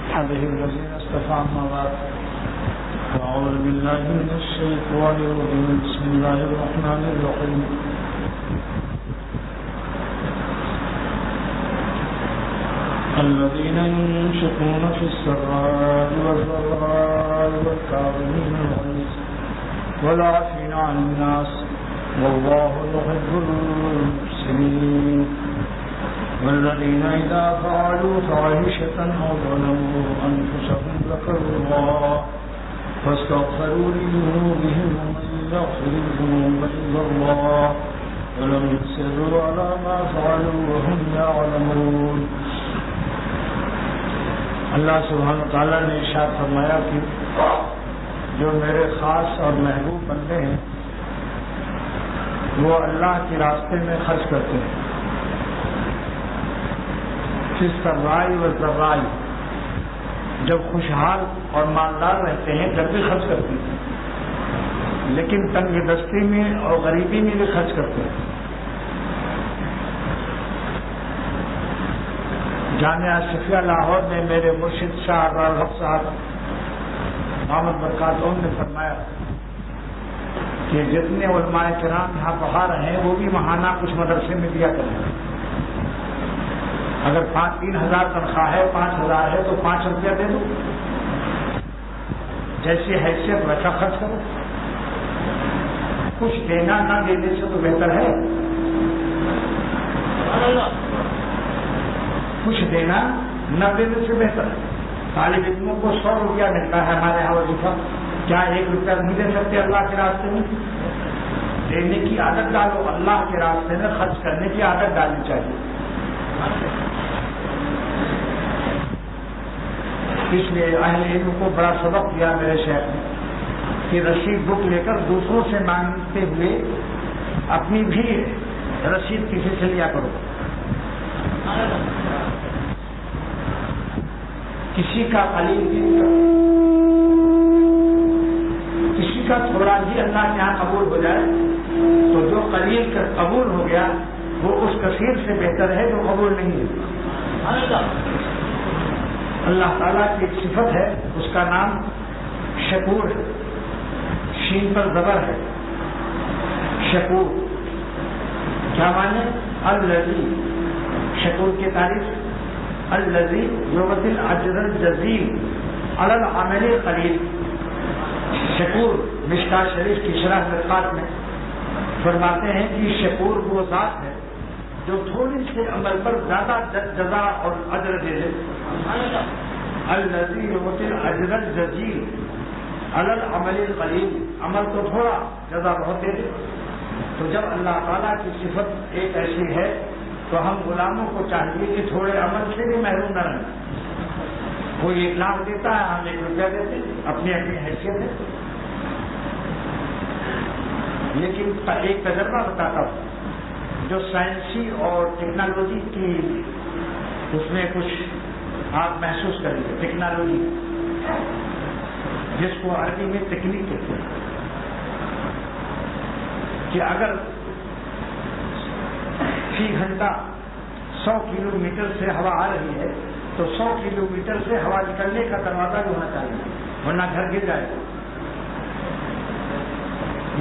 هذه الذين اصطفى بعد أعوذ بالله من الشيطان الرجيم بسم الله الرحمن الرحيم الذين ينفقون في السراء والضراء والكاظمين الغيظ والعافين عن الناس والله يحب المحسنين والذين إذا فعلوا فاحشة أو ظلموا أنفسهم ذكروا الله فاستغفروا لذنوبهم ومن يغفر الذنوب إلا الله ولم يصروا على ما فعلوا وهم يعلمون. اللہ سبحانہ وتعالیٰ نے ارشاد فرمایا کہ جو میرے خاص اور محبوب بندے ہیں وہ اللہ کے راستے میں خرچ کرتے ہیں. فی السراء والضراء، جب خوشحال اور مالدار رہتے ہیں جب بھی خرچ کرتے ہیں، لیکن تنگ دستی میں اور غریبی میں بھی خرچ کرتے ہیں. جامعہ صفیہ لاہور میں میرے مرشد شاہ الحق صاحب محمد برکات نے فرمایا کہ جتنے علماء کرام یہاں پڑھا رہے ہیں وہ بھی ماہانہ کچھ مدرسے میں دیا کریں. اگر 3,000 تنخواہ ہے، 5,000 ہے تو 5 روپیہ دے دو، جیسی حیثیت ویسا خرچ کرو. کچھ دینا نہ دینے سے تو بہتر ہے. کچھ دینا نہ دینے سے بہتر ہے. طالب علموں کو 100 روپیہ ملتا ہے ہمارے یہاں وظیفہ، کیا 1 روپیہ نہیں دے سکتے اللہ کے راستے میں؟ دینے کی عادت ڈالو، اللہ کے راستے میں خرچ کرنے کی عادت ڈالنی چاہیے. اس لیے اہل علم کو بڑا سبق دیا میرے شیخ نے کہ رسید بک لے کر دوسروں سے مانگتے ہوئے اپنی بھی رسید کسی سے لیا کرو. کسی کا قلیل کسی کا تھوڑا ہی اللہ کے یہاں قبول ہو جائے تو جو قلیل کا قبول ہو گیا وہ اس کثیر سے بہتر ہے جو قبول نہیں ہے. اللہ تعالیٰ کی ایک صفت ہے، اس کا نام شکور ہے. شین پر زبر ہے. شکور کیا معنی؟ الذی، شکور کی تعریف الذی یؤتی الاجر الجزیل علی العمل القلیل. شکور مشکاۃ شریف کی شرح مرقات میں فرماتے ہیں کہ شکور وہ ذات ہے جو تھوڑی سے عمل پر زیادہ جزا اور اجر دے دے. الذی یؤتی الاجر الجزیل علی العمل القلیل، عمل تو تھوڑا جزا بہت دے دے. تو جب اللہ تعالیٰ کی صفت ایک ایسی ہے تو ہم غلاموں کو چاہیے کہ تھوڑے عمل سے بھی محروم نہ رہیں. کوئی 1 لاکھ دیتا ہے، ہم 1 روپیہ دیتے ہیں، اپنی اپنی حیثیت ہے. لیکن ایک تجربہ بتاتا ہوں جو سائنسی اور ٹیکنالوجی کی اس میں کچھ آپ محسوس کریں گے. ٹیکنالوجی جس کو عربی میں تکنیک کہتے ہیں، کہ اگر فی گھنٹہ 100 کلومیٹر سے ہوا آ رہی ہے تو 100 کلومیٹر سے ہوا نکلنے کا دروازہ بھی ہونا چاہیے، ورنہ گھر گر جائے گا.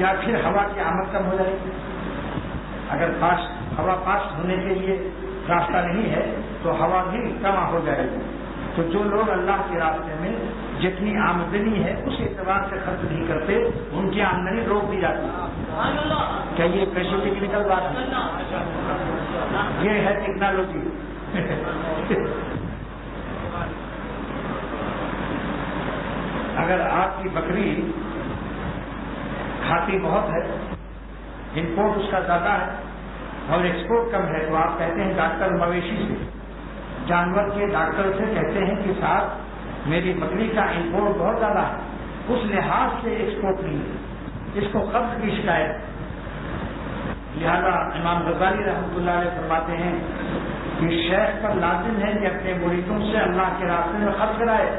یا پھر ہوا کی آمد کم ہو جائے گی. اگر ہوا پاس ہونے کے لیے راستہ نہیں ہے تو ہوا بھی کم ہو جائے گی. تو جو لوگ اللہ کے راستے میں جتنی آمدنی ہے اس اعتبار سے خرچ نہیں کرتے، ان کی آمدنی روک دی جاتی ہے. کیا یہ پیشے ٹیکنیکل بات ہے؟ یہ ہے ٹیکنالوجی. اگر آپ کی بکری کھاتی بہت ہے، امپورٹ اس کا زیادہ ہے اور ایکسپورٹ کم ہے، تو آپ کہتے ہیں ڈاکٹر مویشی سے، جانور کے ڈاکٹر سے کہتے ہیں کہ صاحب میری بکری کا امپورٹ بہت زیادہ ہے، اس لحاظ سے ایکسپورٹ نہیں ہے، اس کو قبض کی شکایت. لہذا امام غزالی رحمۃ اللہ علیہ فرماتے ہیں کہ شیخ پر لازم ہے کہ اپنے مریدوں سے اللہ کے راستے میں خرچ کرائے،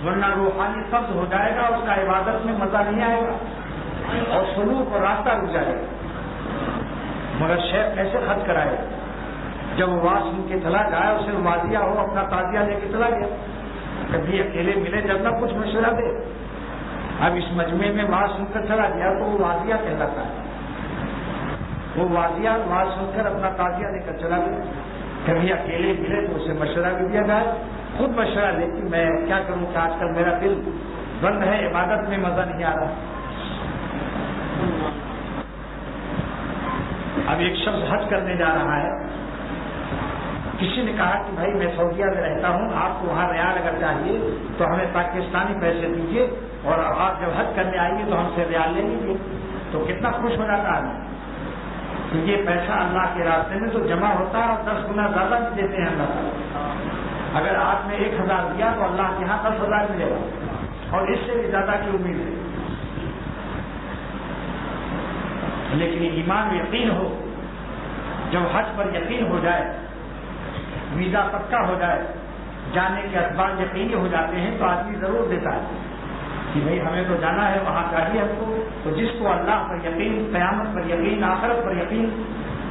ورنہ روحانی قبض ہو جائے گا، اس کا عبادت میں مزہ نہیں آئے گا اور سلوک اور راستہ رک جائے گا. مگر شیخ کیسے خرچ کرائے؟ جب وہ واس سن کے چلا جائے، اسے واضح ہو، اپنا تازیہ لے کے چلا گیا. کبھی اکیلے ملے جب نہ کچھ مشورہ دے. اب اس مجمع میں بات سن کر چلا گیا تو وہ واضح کہلاتا ہے. وہ واضح بات سن کر اپنا تازیہ لے کر چلا گیا. کبھی اکیلے ملے تو اسے مشورہ بھی دیا جائے. خود مشورہ دے کہ میں کیا کروں کہ آج کل میرا دل بند ہے, عبادت میں مزہ نہیں آ رہا. اب ایک شخص حج کرنے جا رہا ہے. کسی نے کہا کہ بھائی میں سعودیہ میں رہتا ہوں, آپ کو وہاں ریال اگر چاہیے تو ہمیں پاکستانی پیسے دیجیے, اور آپ جب حج کرنے آئیے تو ہم سے ریال لے لیجیے. تو کتنا خوش ہو جاتا ہے کہ یہ پیسہ اللہ کے راستے میں تو جمع ہوتا ہے اور 10 گنا زیادہ بھی دیتے ہیں اللہ تعالیٰ. اگر آپ نے 1000 دیا تو اللہ کے یہاں 10,000 ملے گا, اور اس سے بھی زیادہ کی امید ہے. لیکن ایمان یقین ہو, جب حج پر یقین ہو جائے, ویزا پکا ہو جائے, جانے کے اسباب یقینی ہو جاتے ہیں تو آدمی ضرور دیتا ہے کہ بھائی ہمیں تو جانا ہے, وہاں چاہیے ہم کو. تو جس کو اللہ پر یقین, قیامت پر یقین, آخرت پر یقین,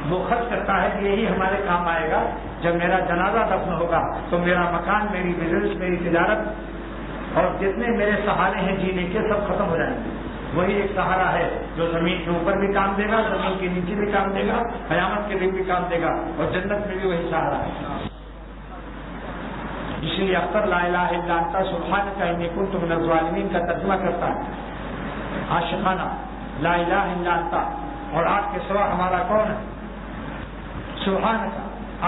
وہ خرچ کرتا ہے کہ یہی ہمارے کام آئے گا. جب میرا جنازہ دفن ہوگا تو میرا مکان, میری بزنس, میری تجارت اور جتنے میرے سہارے ہیں جینے کے سب ختم ہو جائیں گے. وہی ایک سہارا ہے جو زمین کے اوپر بھی کام دے گا, زمین کے نیچے بھی کام دے گا, قیامت کے دن بھی کام دے گا, اور جنت میں بھی وہی سہارا ہے. اسی لیے اختر لا الہ الا انت سبحانک انی کنت من الظالمین کا ترجمہ کرتا ہے عاشقانہ, لا الہ الا انت, اور آپ کے سوا ہمارا کون ہے. سبحانک,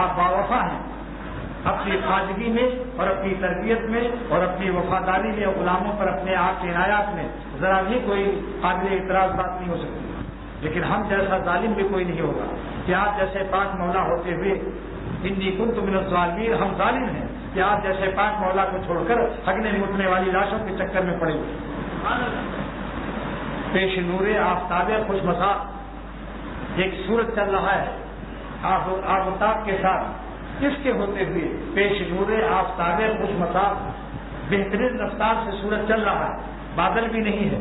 آپ باوفا ہیں اپنی خواجگی میں اور اپنی تربیت میں اور اپنی وفاداری میں, غلاموں پر اپنے آپ کے عنایات میں ذرا بھی کوئی قابل اعتراض بات نہیں ہو سکتی. لیکن ہم جیسا ظالم بھی کوئی نہیں ہوگا کہ آپ جیسے پاک مولا ہوتے ہوئے انی کنت من الظالمین, ہم ظالم ہیں کہ آپ جیسے پاک مولا کو چھوڑ کر ہگنے مٹنے والی لاشوں کے چکر میں پڑے ہوئے. پیش نور آفتاب خوش مساق, ایک سورج چل رہا ہے آفتاب کے ساتھ, کس کے ہوتے ہوئے پیش نور آفتاب خوش مساق, بہترین رفتار سے سورج چل رہا ہے, بادل بھی نہیں ہے,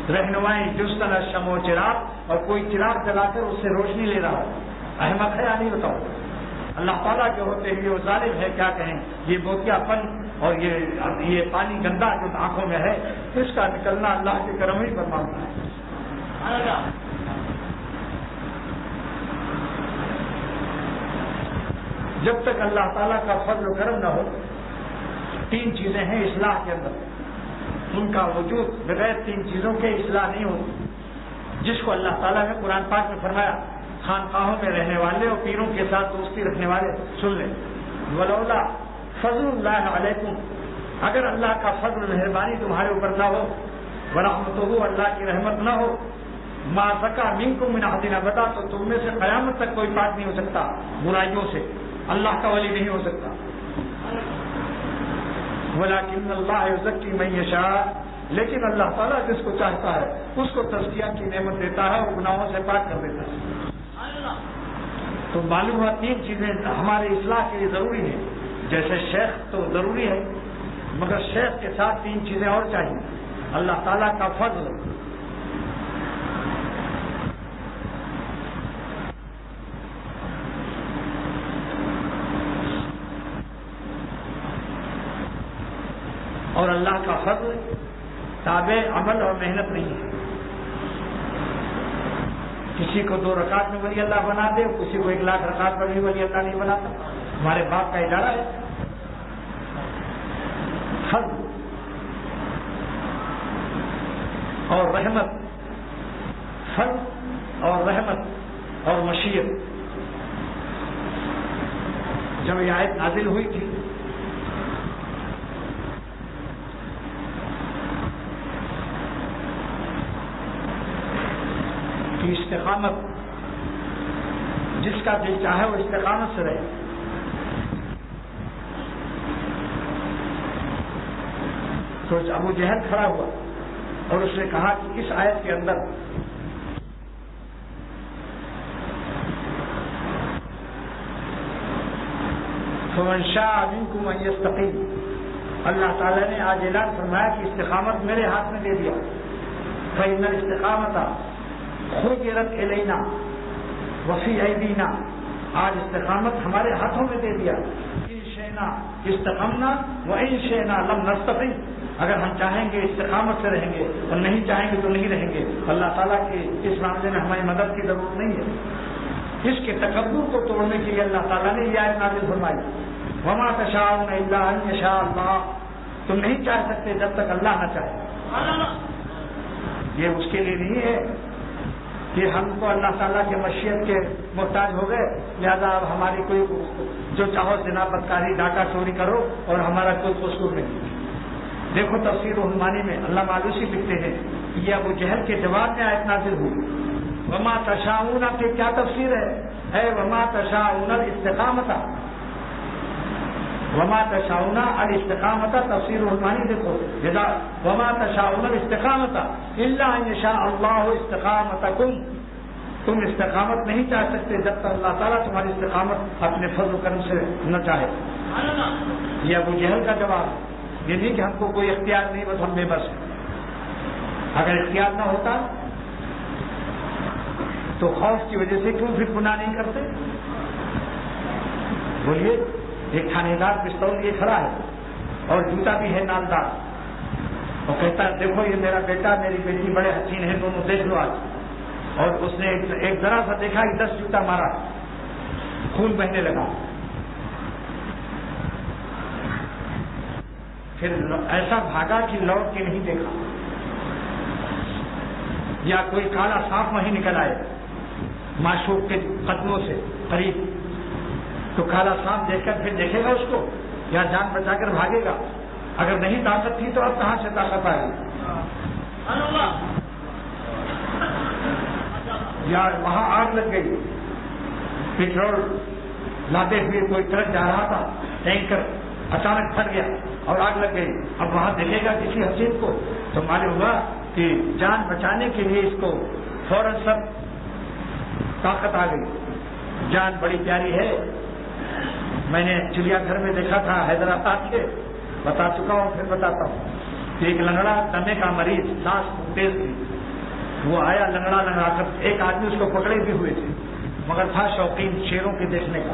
رہنمائی جستن الشمع و چراغ, اور کوئی چراغ جلا کر اس سے روشنی لے رہا ہے. احمق ہے یا نہیں بتاؤ. اللہ تعالیٰ کے ہوتے ہوئے وہ ظالم ہے, کیا کہیں. یہ بوتیا پن اور یہ پانی گندا جو آنکھوں میں ہے, اس کا نکلنا اللہ کے کرم ہی پر مانگتا ہے. جب تک اللہ تعالیٰ کا فضل و کرم نہ ہو, 3 چیزیں ہیں اصلاح کے اندر, ان کا وجود بغیر 3 چیزوں کے اصلاح نہیں ہوتی. جس کو اللہ تعالیٰ نے قرآن پاک میں فرمایا, خانقاہوں میں رہنے والے اور پیروں کے ساتھ دوستی رکھنے والے سن لیں, ولولا فضل اللہ علیکم, اگر اللہ کا فضل مہربانی تمہارے اوپر نہ ہو, ورحمتہ, اللہ کی رحمت نہ ہو, ما زکا منکم من احد ابدا, تو تم میں سے قیامت تک کوئی پاک نہیں ہو سکتا برائیوں سے, اللہ کا ولی نہیں ہو سکتا. ولکن اللہ یزکی من یشاء, لیکن اللہ تعالیٰ جس کو چاہتا ہے اس کو تزکیہ کی نعمت دیتا ہے اور گناہوں سے پاک کر دیتا ہے. تو معلوم ہوا 3 چیزیں ہمارے اصلاح کے لیے ضروری ہیں. جیسے شیخ تو ضروری ہے, مگر شیخ کے ساتھ 3 چیزیں اور چاہیے. اللہ تعالیٰ کا فضل, اور اللہ کا فضل تابع عمل اور محنت نہیں ہے. کسی کو 2 رکعت میں ولی اللہ بنا دے, کسی کو 1 لاکھ رکعت پر بھی ولی اللہ نہیں بناتا. ہمارے باپ کا ادارہ ہے. فضل اور رحمت, فضل اور رحمت اور مشیت. جب یہ آیت نازل ہوئی تھی کہ استقامت, جس کا دل چاہے وہ استقامت سے رہے. تو ابو جہل کھڑا ہوا اور اس نے کہا کہ اس آیت کے اندر فمن شاء منکم ان یستقیم, اللہ تعالیٰ نے آج اعلان فرمایا کہ استقامت میرے ہاتھ میں دے دیا. فإن الاستقامت خرجت الینا وفی ایدینا, آج استقامت ہمارے ہاتھوں میں دے دیا. ان شیء شئنا استقمنا وإن شئنا لم نستقم، اگر ہم چاہیں گے استقامت سے رہیں گے اور نہیں چاہیں گے تو نہیں رہیں گے۔ اللہ تعالیٰ کے اس معاملے میں ہماری مدد کی ضرورت نہیں ہے۔ اس کے تکبر کو توڑنے کے لیے اللہ تعالیٰ نے یہ آیت نازل فرمائی، وما تشاءون الا ان یشاء اللہ، تم نہیں چاہ سکتے جب تک اللہ نہ چاہے۔ یہ اس کے لیے نہیں ہے کہ ہم کو اللہ تعالیٰ کے مشیت کے محتاج ہو گئے لہذا اب ہماری کوئی جو چاہو زنا بدکاری ڈاکہ چوری کرو اور ہمارا کوئی قصور نہیں۔ دیکھو تفسیر رحمانی میں اللہ مالوسی لکھتے ہیں یہ ابو جہل کے جواب میں آیت نازل ہوئی، وما تشاؤون کی کیا تفسیر ہے وما تشاؤون الاستقامت، وما تشاؤون الاستقامت تفسیر رحمانی دیکھو، وما تشاؤون الاستقامت الا ان یشاء اللہ استقامتکم، تم استقامت نہیں چاہ سکتے جب تک اللہ تعالیٰ تمہاری استقامت اپنے فضل و کرم سے نہ چاہے۔ یہ ابو جہل کا جواب، یہ نہیں کہ ہم کو کوئی اختیار نہیں بس ہم بے بس ہیں۔ اگر اختیار نہ ہوتا تو خوف کی وجہ سے کیوں پھر گناہ نہیں کرتے؟ بولیے، ایک تھانے دار پستول لیے کھڑا ہے اور جوتا بھی ہے نالدار، وہ کہتا ہے دیکھو یہ میرا بیٹا میری بیٹی بڑے حسین ہیں، دونوں دیکھ لو آج، اور اس نے ایک ذرا سا دیکھا کہ 10 جوتا مارا، خون بہنے لگا، پھر ایسا بھاگا کہ لوٹ کے نہیں دیکھا، یا کوئی کالا سانپ وہیں نکل آئے معشوق کے قدموں سے قریب، تو کالا سانپ دیکھ کر پھر دیکھے گا اس کو یا جان بچا کر بھاگے گا؟ اگر نہیں طاقت تھی تو اب کہاں سے طاقت آئے گی؟ یا وہاں آگ لگ گئی، پٹرول لاتے ہوئے کوئی ٹرک جا رہا تھا، ٹینکر اچانک پھٹ گیا اور آگ لگ گئی، اب وہاں دیکھے گا کسی حسین کو تو معلوم ہوا کہ جان بچانے کے لیے اس کو فوراً سب طاقت آ گئی۔ جان بڑی پیاری ہے، میں نے چڑیا گھر میں دیکھا تھا حیدرآباد کے، بتا چکا ہوں پھر بتاتا ہوں کہ ایک لنگڑا دمے کا مریض سانس تیز تھی، وہ آیا لنگڑا لنگڑا کر، ایک آدمی اس کو پکڑے بھی ہوئے تھے مگر تھا شوقین شیروں کے دیکھنے کا۔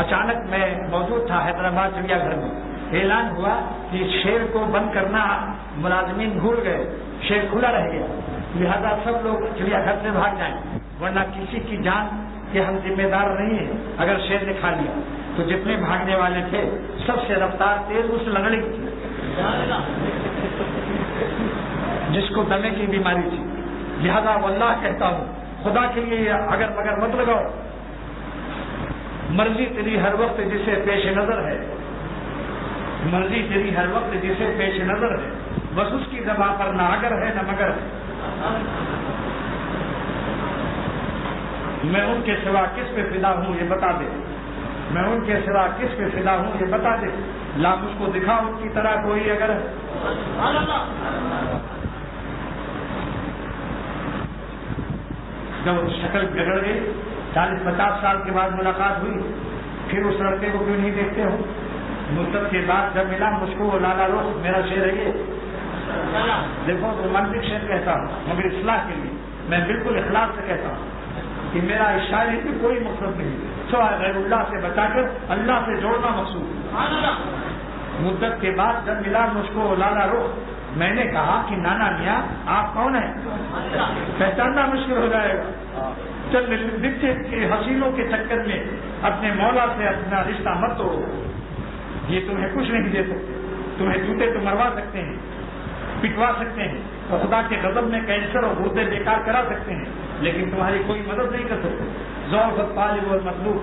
اچانک میں موجود تھا حیدرآباد چڑیا گھر میں، اعلان ہوا کہ شیر کو بند کرنا ملازمین بھول گئے، شیر کھلا رہ گیا، لہذا سب لوگ چڑیا گھر سے بھاگ جائیں ورنہ کسی کی جان کے ہم ذمہ دار نہیں ہیں۔ اگر شیر نے کھا لیا تو جتنے بھاگنے والے تھے سب سے رفتار تیز اس لنگڑے کی تھی جس کو دمے کی بیماری تھی۔ لہذا واللہ کہتا ہوں خدا کے لیے اگر مگر مت لگاؤ، مرضی تیری ہر وقت جسے پیش نظر ہے، مرضی تیری ہر وقت جسے پیش نظر ہے، بس اس کی زبان پر نہ اگر ہے نہ مگر ہے۔ میں ان کے سوا کس پہ فدا ہوں یہ بتا دے، میں ان کے سوا کس پہ فدا ہوں یہ بتا دے، لا مجھ کو دکھا ان کی طرح کوئی اگر جب شکل بگڑ گئی 40-50 سال کے بعد ملاقات ہوئی، پھر اس لڑکے کو کیوں نہیں دیکھتے ہو؟ مدت کے بعد جب ملا مجھ کو لالا روز میرا شعر ہے یہ دیکھو، رومانٹک شعر کہتا ہوں مگر اصلاح کے لیے میں بالکل اخلاص سے کہتا ہوں کہ میرا اس شاعری کی کوئی مقصد نہیں، سوائے غیر اللہ سے بچا کر اللہ سے جوڑنا مقصود۔ مدت کے بعد جب ملا مجھ کو لالا روز، میں نے کہا کہ نانا میاں آپ کون ہیں؟ پہچاننا مشکل ہو جائے گا، چل دکھتے کے حسینوں کے چکر میں اپنے مولا سے اپنا رشتہ مت توڑو، یہ تمہیں کچھ نہیں دے سکتے، تمہیں جوتے تو مروا سکتے ہیں، پٹوا سکتے ہیں، اور خدا کے غضب میں کینسر اور گردے بیکار کرا سکتے ہیں، لیکن تمہاری کوئی مدد نہیں کر سکتے۔ ضعف الطالب والمطلوب،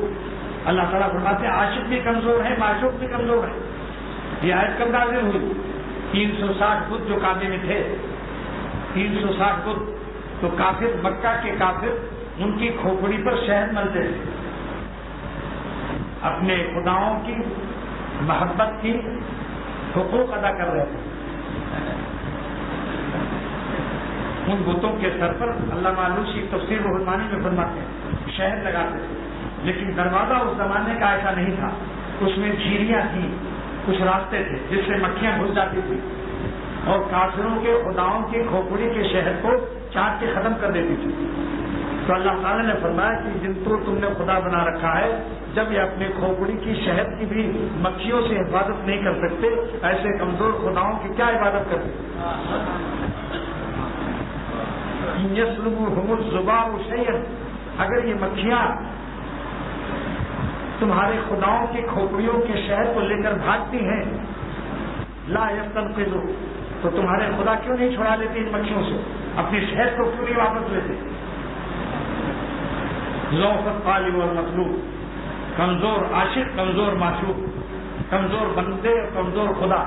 اللہ تعالیٰ فرماتے ہیں عاشق بھی کمزور ہے، معشوق بھی کمزور ہے۔ یہ آیت کب نازل ہوئی؟ 360 بت جو کعبے میں تھے، 360 بت، تو کافر مکہ کے کافر ان کی کھوپڑی پر شہد ملتے تھے، اپنے خداؤں کی محبت کی حقوق ادا کر رہے تھے۔ ان بتوں کے سر پر علامہ آلوسی تفسیر رحمانی میں فرماتے ہیں شہد لگاتے تھے، لیکن دروازہ اس زمانے کا ایسا نہیں تھا، اس میں جھیریاں تھیں، کچھ راستے تھے جس سے مکھیاں گھس جاتی تھی اور کافروں کے خداؤں کی کھوپڑی کے شہد کو چاٹ کے ختم کر دیتی تھی۔ تو اللہ تعالیٰ نے فرمایا کہ جن کو تم نے خدا بنا رکھا ہے، جب یہ اپنے کھوپڑی کی شہد کی بھی مکھیوں سے حفاظت نہیں کر سکتے، ایسے کمزور خداؤں کی کیا عبادت کرتے؟ یسلبھم الذباب شیئا، اگر یہ مکھیاں تمہارے خداؤں کی کھوپڑیوں کے شہد کو لے کر بھاگتی ہیں، لا یستنقذوا، تو تمہارے خدا کیوں نہیں چھڑا لیتے ان مکھیوں سے؟ اپنی شہد کو کیوں نہیں واپس لیتے؟ ضعف الطالب والمطلوب، کمزور عاشق، کمزور معشوق، کمزور بندے، کمزور خدا.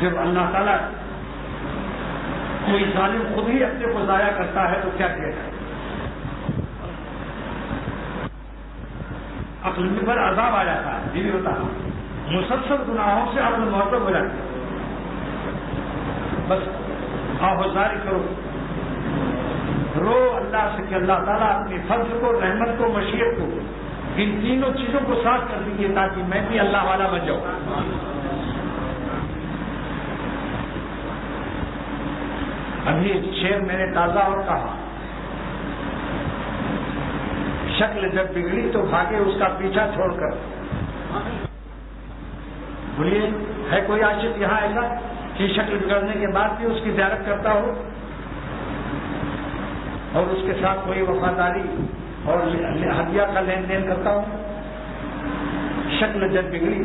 جب اللہ تعالیٰ کوئی ظالم خود ہی اپنے کو ضائع کرتا ہے تو کیا کیا جائے؟ عقل میں پر عذاب آ جاتا ہے. یہ بھی ہوتا ہے مسلسل گناہوں سے عقل معطل ہو جاتی ہے. بس آہوزاری کرو، رو اللہ سے کہ اللہ تعالیٰ اپنی فضل کو، رحمت کو، مشیت کو، ان تینوں چیزوں کو صاف کر دیجیے تاکہ میں بھی اللہ والا بن جاؤں. ابھی شعر میں نے تازہ اور کہا، شکل جب بگڑی تو بھاگے اس کا پیچھا چھوڑ کر. بولیے ہے کوئی عاشق یہاں ایسا کہ شکل بگڑنے کے بعد بھی اس کی زیارت کرتا ہو اور اس کے ساتھ کوئی وفاداری اور ہدیہ کا لین دین کرتا ہو؟ شکل جب بگڑی،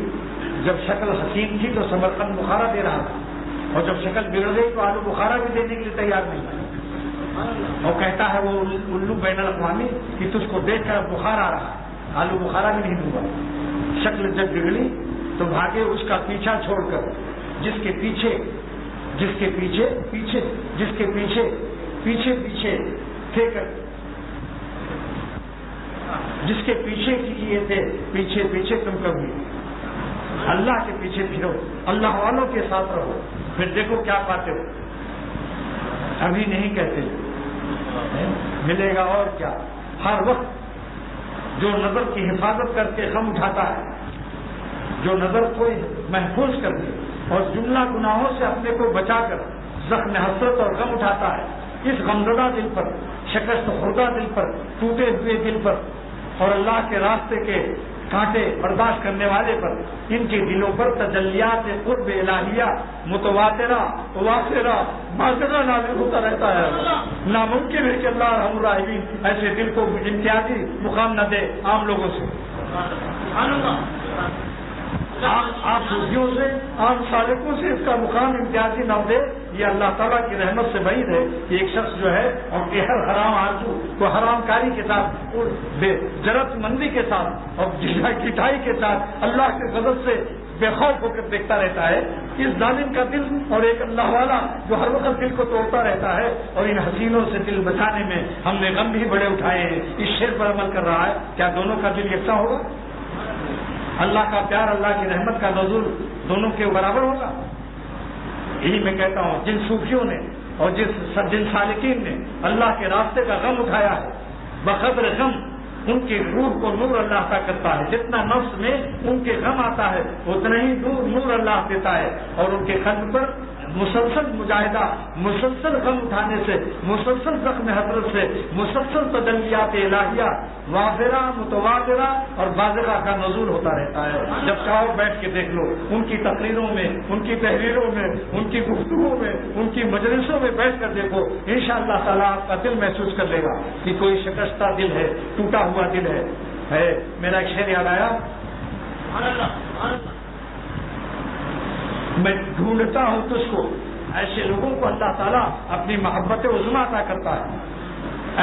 جب شکل حسین تھی تو سمرقند بخارا دے رہا تھا، اور جب شکل بگڑ گئی تو آلو بخارا بھی دینے کے لیے تیار نہیں، اور کہتا ہے وہ الو بین الاقوامی کہ تجھ کو دیکھ کر بخار آ رہا، آلو بخارا بھی نہیں دوں گا. شکل جب بگڑی تو بھاگے اس کا پیچھا چھوڑ کر، جس کے پیچھے تھے کر، جس کے پیچھے کیے تھے، پیچھے تم کبھی اللہ کے پیچھے پھرو، اللہ والوں کے ساتھ رہو، پھر دیکھو کیا پاتے ہو. ابھی نہیں کہتے ملے گا اور کیا. ہر وقت جو نظر کی حفاظت کر کے غم اٹھاتا ہے، جو نظر کو محفوظ کر کے اور جملہ گناہوں سے اپنے کو بچا کر زخم حسرت اور غم اٹھاتا ہے، اس غمزدہ دل پر، شکست خوردہ دل پر، ٹوٹے ہوئے دل پر اور اللہ کے راستے کے کانٹے برداشت کرنے والے پر، ان کے دلوں پر تجلیات قرب الہیہ متواترہ واصرہ ماضرہ نازل ہوتا رہتا ہے. ناممکن ہے کہ اللہ ارحم الراحمین ایسے دل کو امتیازی مقام نہ دے عام لوگوں سے، آپ صوفیوں سے، عام سالکوں سے اس کا مقام امتیازی نہ دے. یہ اللہ تعالیٰ کی رحمت سے بعید ہے کہ ایک شخص جو ہے اور ہر حرام آرزو کو حرام کاری کے ساتھ اور بے جرات مندی کے ساتھ اور گٹائی کے ساتھ اللہ کے غضب سے بے خوف ہو کر دیکھتا رہتا ہے. اس ظالم کا دل اور ایک اللہ والا جو ہر وقت دل کو توڑتا رہتا ہے، اور ان حسینوں سے دل بچانے میں ہم نے غم بھی بڑے اٹھائے ہیں، اس شعر پر عمل کر رہا ہے. کیا دونوں کا دل یکساں ہوگا؟ اللہ کا پیار، اللہ کی رحمت کا نزول دونوں کے برابر ہوگا؟ یہی میں کہتا ہوں جن صوفیوں نے اور جن سالکین نے اللہ کے راستے کا غم اٹھایا ہے، بقدر غم ان کی روح کو نور اللہ عطا کرتا ہے. جتنا نفس میں ان کے غم آتا ہے اتنا ہی نور اللہ دیتا ہے، اور ان کے قلب پر مسلسل مجاہدہ، مسلسل غم اٹھانے سے، مسلسل زخم حضرت سے، مسلسل تجلیات الہیہ واضرہ متواترہ اور بازرہ کا نزول ہوتا رہتا ہے. جب چاہو بیٹھ کے دیکھ لو، ان کی تقریروں میں، ان کی تحریروں میں، ان کی گفتگو میں، ان کی مجلسوں میں بیٹھ کر دیکھو، انشاءاللہ تعالیٰ آپ کا دل محسوس کر لے گا کہ کوئی شکستہ دل ہے، ٹوٹا ہوا دل ہے. میرا ایک شعر یاد آیا، میں ڈھونڈتا ہوں تجھ کو. ایسے لوگوں کو اللہ تعالیٰ اپنی محبت عظمیٰ عطا کرتا ہے،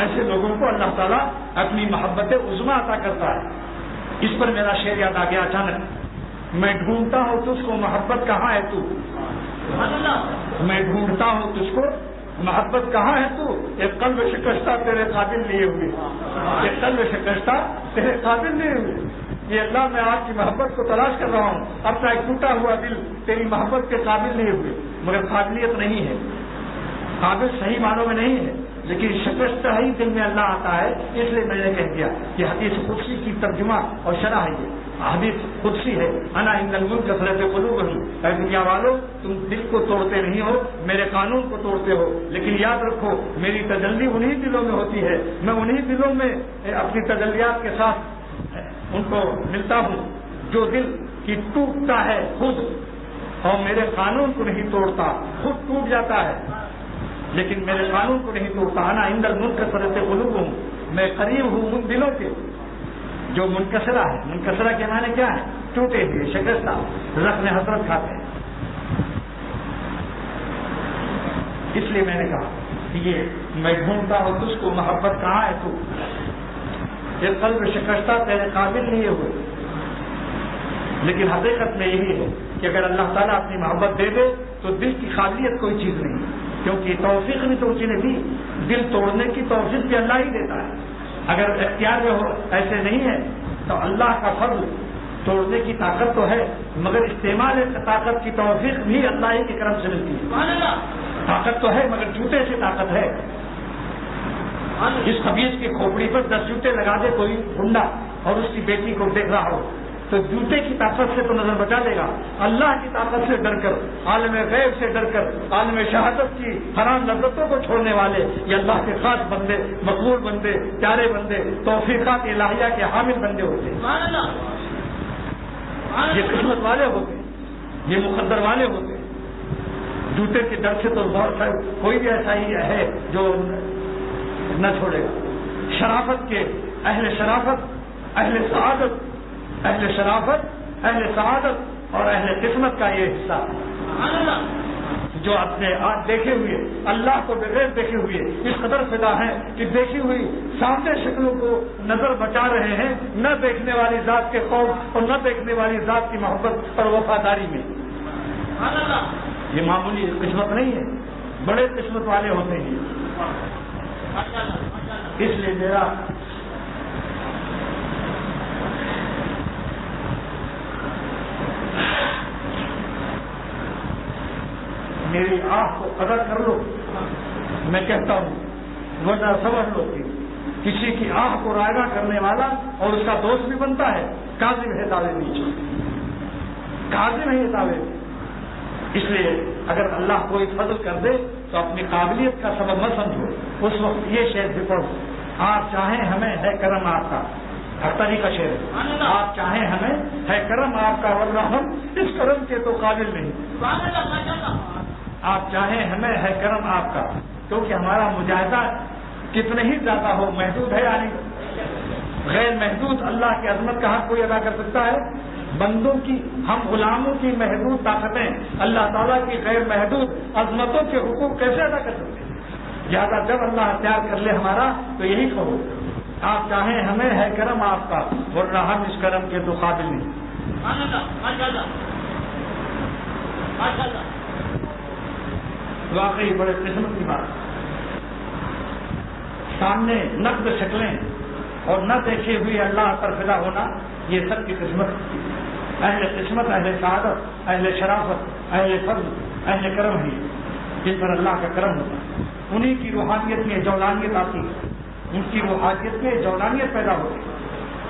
ایسے لوگوں کو اللہ تعالیٰ اپنی محبت عظمیٰ عطا کرتا ہے. اس پر میرا شعر یاد آ گیا اچانک، میں ڈھونڈتا ہوں تجھ کو محبت کہاں ہے تو، میں ڈھونڈتا ہوں تجھ کو محبت کہاں ہے تو، ایک قلب شکستہ تیرے قابل نہیں ہوئی، ایک قلب شکستہ تیرے قابل نہیں ہوئی. یہ اللہ میں آپ کی محبت کو تلاش کر رہا ہوں، اپنا ایک ٹوٹا ہوا دل تیری محبت کے قابل نہیں ہوئے. مگر قابلیت نہیں ہے، قابل صحیح معنوں میں نہیں ہے، لیکن شکستہ ہی دل میں اللہ آتا ہے. اس لیے میں نے کہہ دیا کہ حدیث قدسی کی ترجمہ اور شرح ہے حدیث قدسی ہے، انا عند الملک کثرت قلوبہم، اے دنیا والوں تم دل کو توڑتے نہیں ہو، میرے قانون کو توڑتے ہو، لیکن یاد رکھو میری تجلی انہی دلوں میں ہوتی ہے، میں انہی دلوں میں اپنی تجلیات کے ساتھ ان کو ملتا ہوں جو دل کی ٹوٹتا ہے خود اور میرے قانون کو نہیں توڑتا، خود ٹوٹ جاتا ہے لیکن میرے قانون کو نہیں توڑتا۔ انا عند الملک کثرت قلوبہم، میں قریب ہوں ان دلوں کے جو منکسرہ ہے۔ منکسرہ کے معنی کیا ہے؟ ٹوٹے ہوئے، شکستہ، زخم حسرت کھاتے ہیں۔ اس لیے میں نے کہا کہ یہ میں ڈھونڈتا ہوں تجھ کو، محبت کہاں ہے تو؟ یہ قلب شکستہ تیرے قابل نہیں ہوئے، لیکن حقیقت میں یہی ہے کہ اگر اللہ تعالیٰ اپنی محبت دے دے تو دل کی قابلیت کوئی چیز نہیں، کیونکہ توفیق بھی تو اسی نے دی، دل توڑنے کی توفیق بھی اللہ ہی دیتا ہے۔ اگر اختیار میں ہو ایسے نہیں ہے تو اللہ کا فضل، توڑنے کی طاقت تو ہے مگر استعمال طاقت کی توفیق بھی اللہ ہی کے کرم سے ملتی ہے۔ طاقت تو ہے مگر جوتے سے طاقت ہے۔ اس خبیث کی کھوپڑی پر 10 جوتے لگا دے کوئی گنڈا اور اس کی بیٹی کو دیکھ رہا ہو تو جوتے کی طاقت سے تو نظر بچا لے گا، اللہ کی طاقت سے ڈر کر، عالم غیب سے ڈر کر، عالم شہادت کی حرام لذتوں کو چھوڑنے والے یہ اللہ کے خاص بندے، مقبول بندے، پیارے بندے، توفیقات الہیہ کے حامل بندے ہوتے ہیں۔ یہ قسمت والے ہوتے ہیں، یہ مقدر والے ہوتے ہیں۔ جوتے کے ڈر سے تو بہت کوئی بھی ایسا ہی ہے جو نہ چھوڑے گا۔ شرافت کے اہل شرافت، اہل سعادت، اہل شرافت، اہل سعادت اور اہل قسمت کا یہ حصہ جو اپنے آج دیکھے ہوئے اللہ کو بغیر دیکھے ہوئے اس قدر فدا ہیں کہ دیکھی ہوئی سامنے شکلوں کو نظر بچا رہے ہیں، نہ دیکھنے والی ذات کے خوف اور نہ دیکھنے والی ذات کی محبت اور وفاداری میں۔ یہ معمولی قسمت نہیں ہے، بڑے قسمت والے ہوتے ہیں۔ اس لیے میری آنکھ کو قدر کر لو، میں کہتا ہوں، ورنہ سمجھ لو کہ کسی کی آنکھ کو رائگاں کرنے والا اور اس کا دوست بھی بنتا ہے، کاذب ہے دعوے نیچے، کاذب ہے یہ دعوے۔ اس لیے اگر اللہ کوئی فضل کر دے تو اپنی قابلیت کا سبب مت سمجھو، اس وقت یہ شعر بھی پڑھو، آپ چاہیں ہمیں ہے کرم آپ کا، اختری کا شعر ہے، آپ چاہیں ہمیں ہے کرم آپ کا ورنہ ہم اس کرم کے تو قابل نہیں۔ آپ چاہیں ہمیں ہے کرم آپ کا، کیونکہ ہمارا مجاہدہ کتنے ہی زیادہ ہو محدود ہے، یعنی غیر محدود اللہ کی عظمت کا حق کوئی ادا کر سکتا ہے؟ بندوں کی، ہم غلاموں کی محدود طاقتیں اللہ تعالیٰ کی غیر محدود عظمتوں کے حقوق کیسے ادا کر سکتے ہیں؟ لہٰذا جب اللہ اختیار کر لے ہمارا تو یہی کہو، آپ چاہیں ہمیں ہے کرم آپ کا ورنہ ہم اس کرم کے تو قابل نہیں۔ واقعی بڑے قسمت کی بات، سامنے نقد شکلیں اور نہ دیکھے ہوئے اللہ پر فدا ہونا، یہ سب کی قسمت، اہل قسمت، اہل سعادت، اہل شرافت، اہل فضل، اہل کرم ہی جن پر اللہ کا کرم ہوتا ہے، انہی کی روحانیت میں جولانیت آتی ہے، ان کی روحانیت میں جولانیت پیدا ہوتی ہے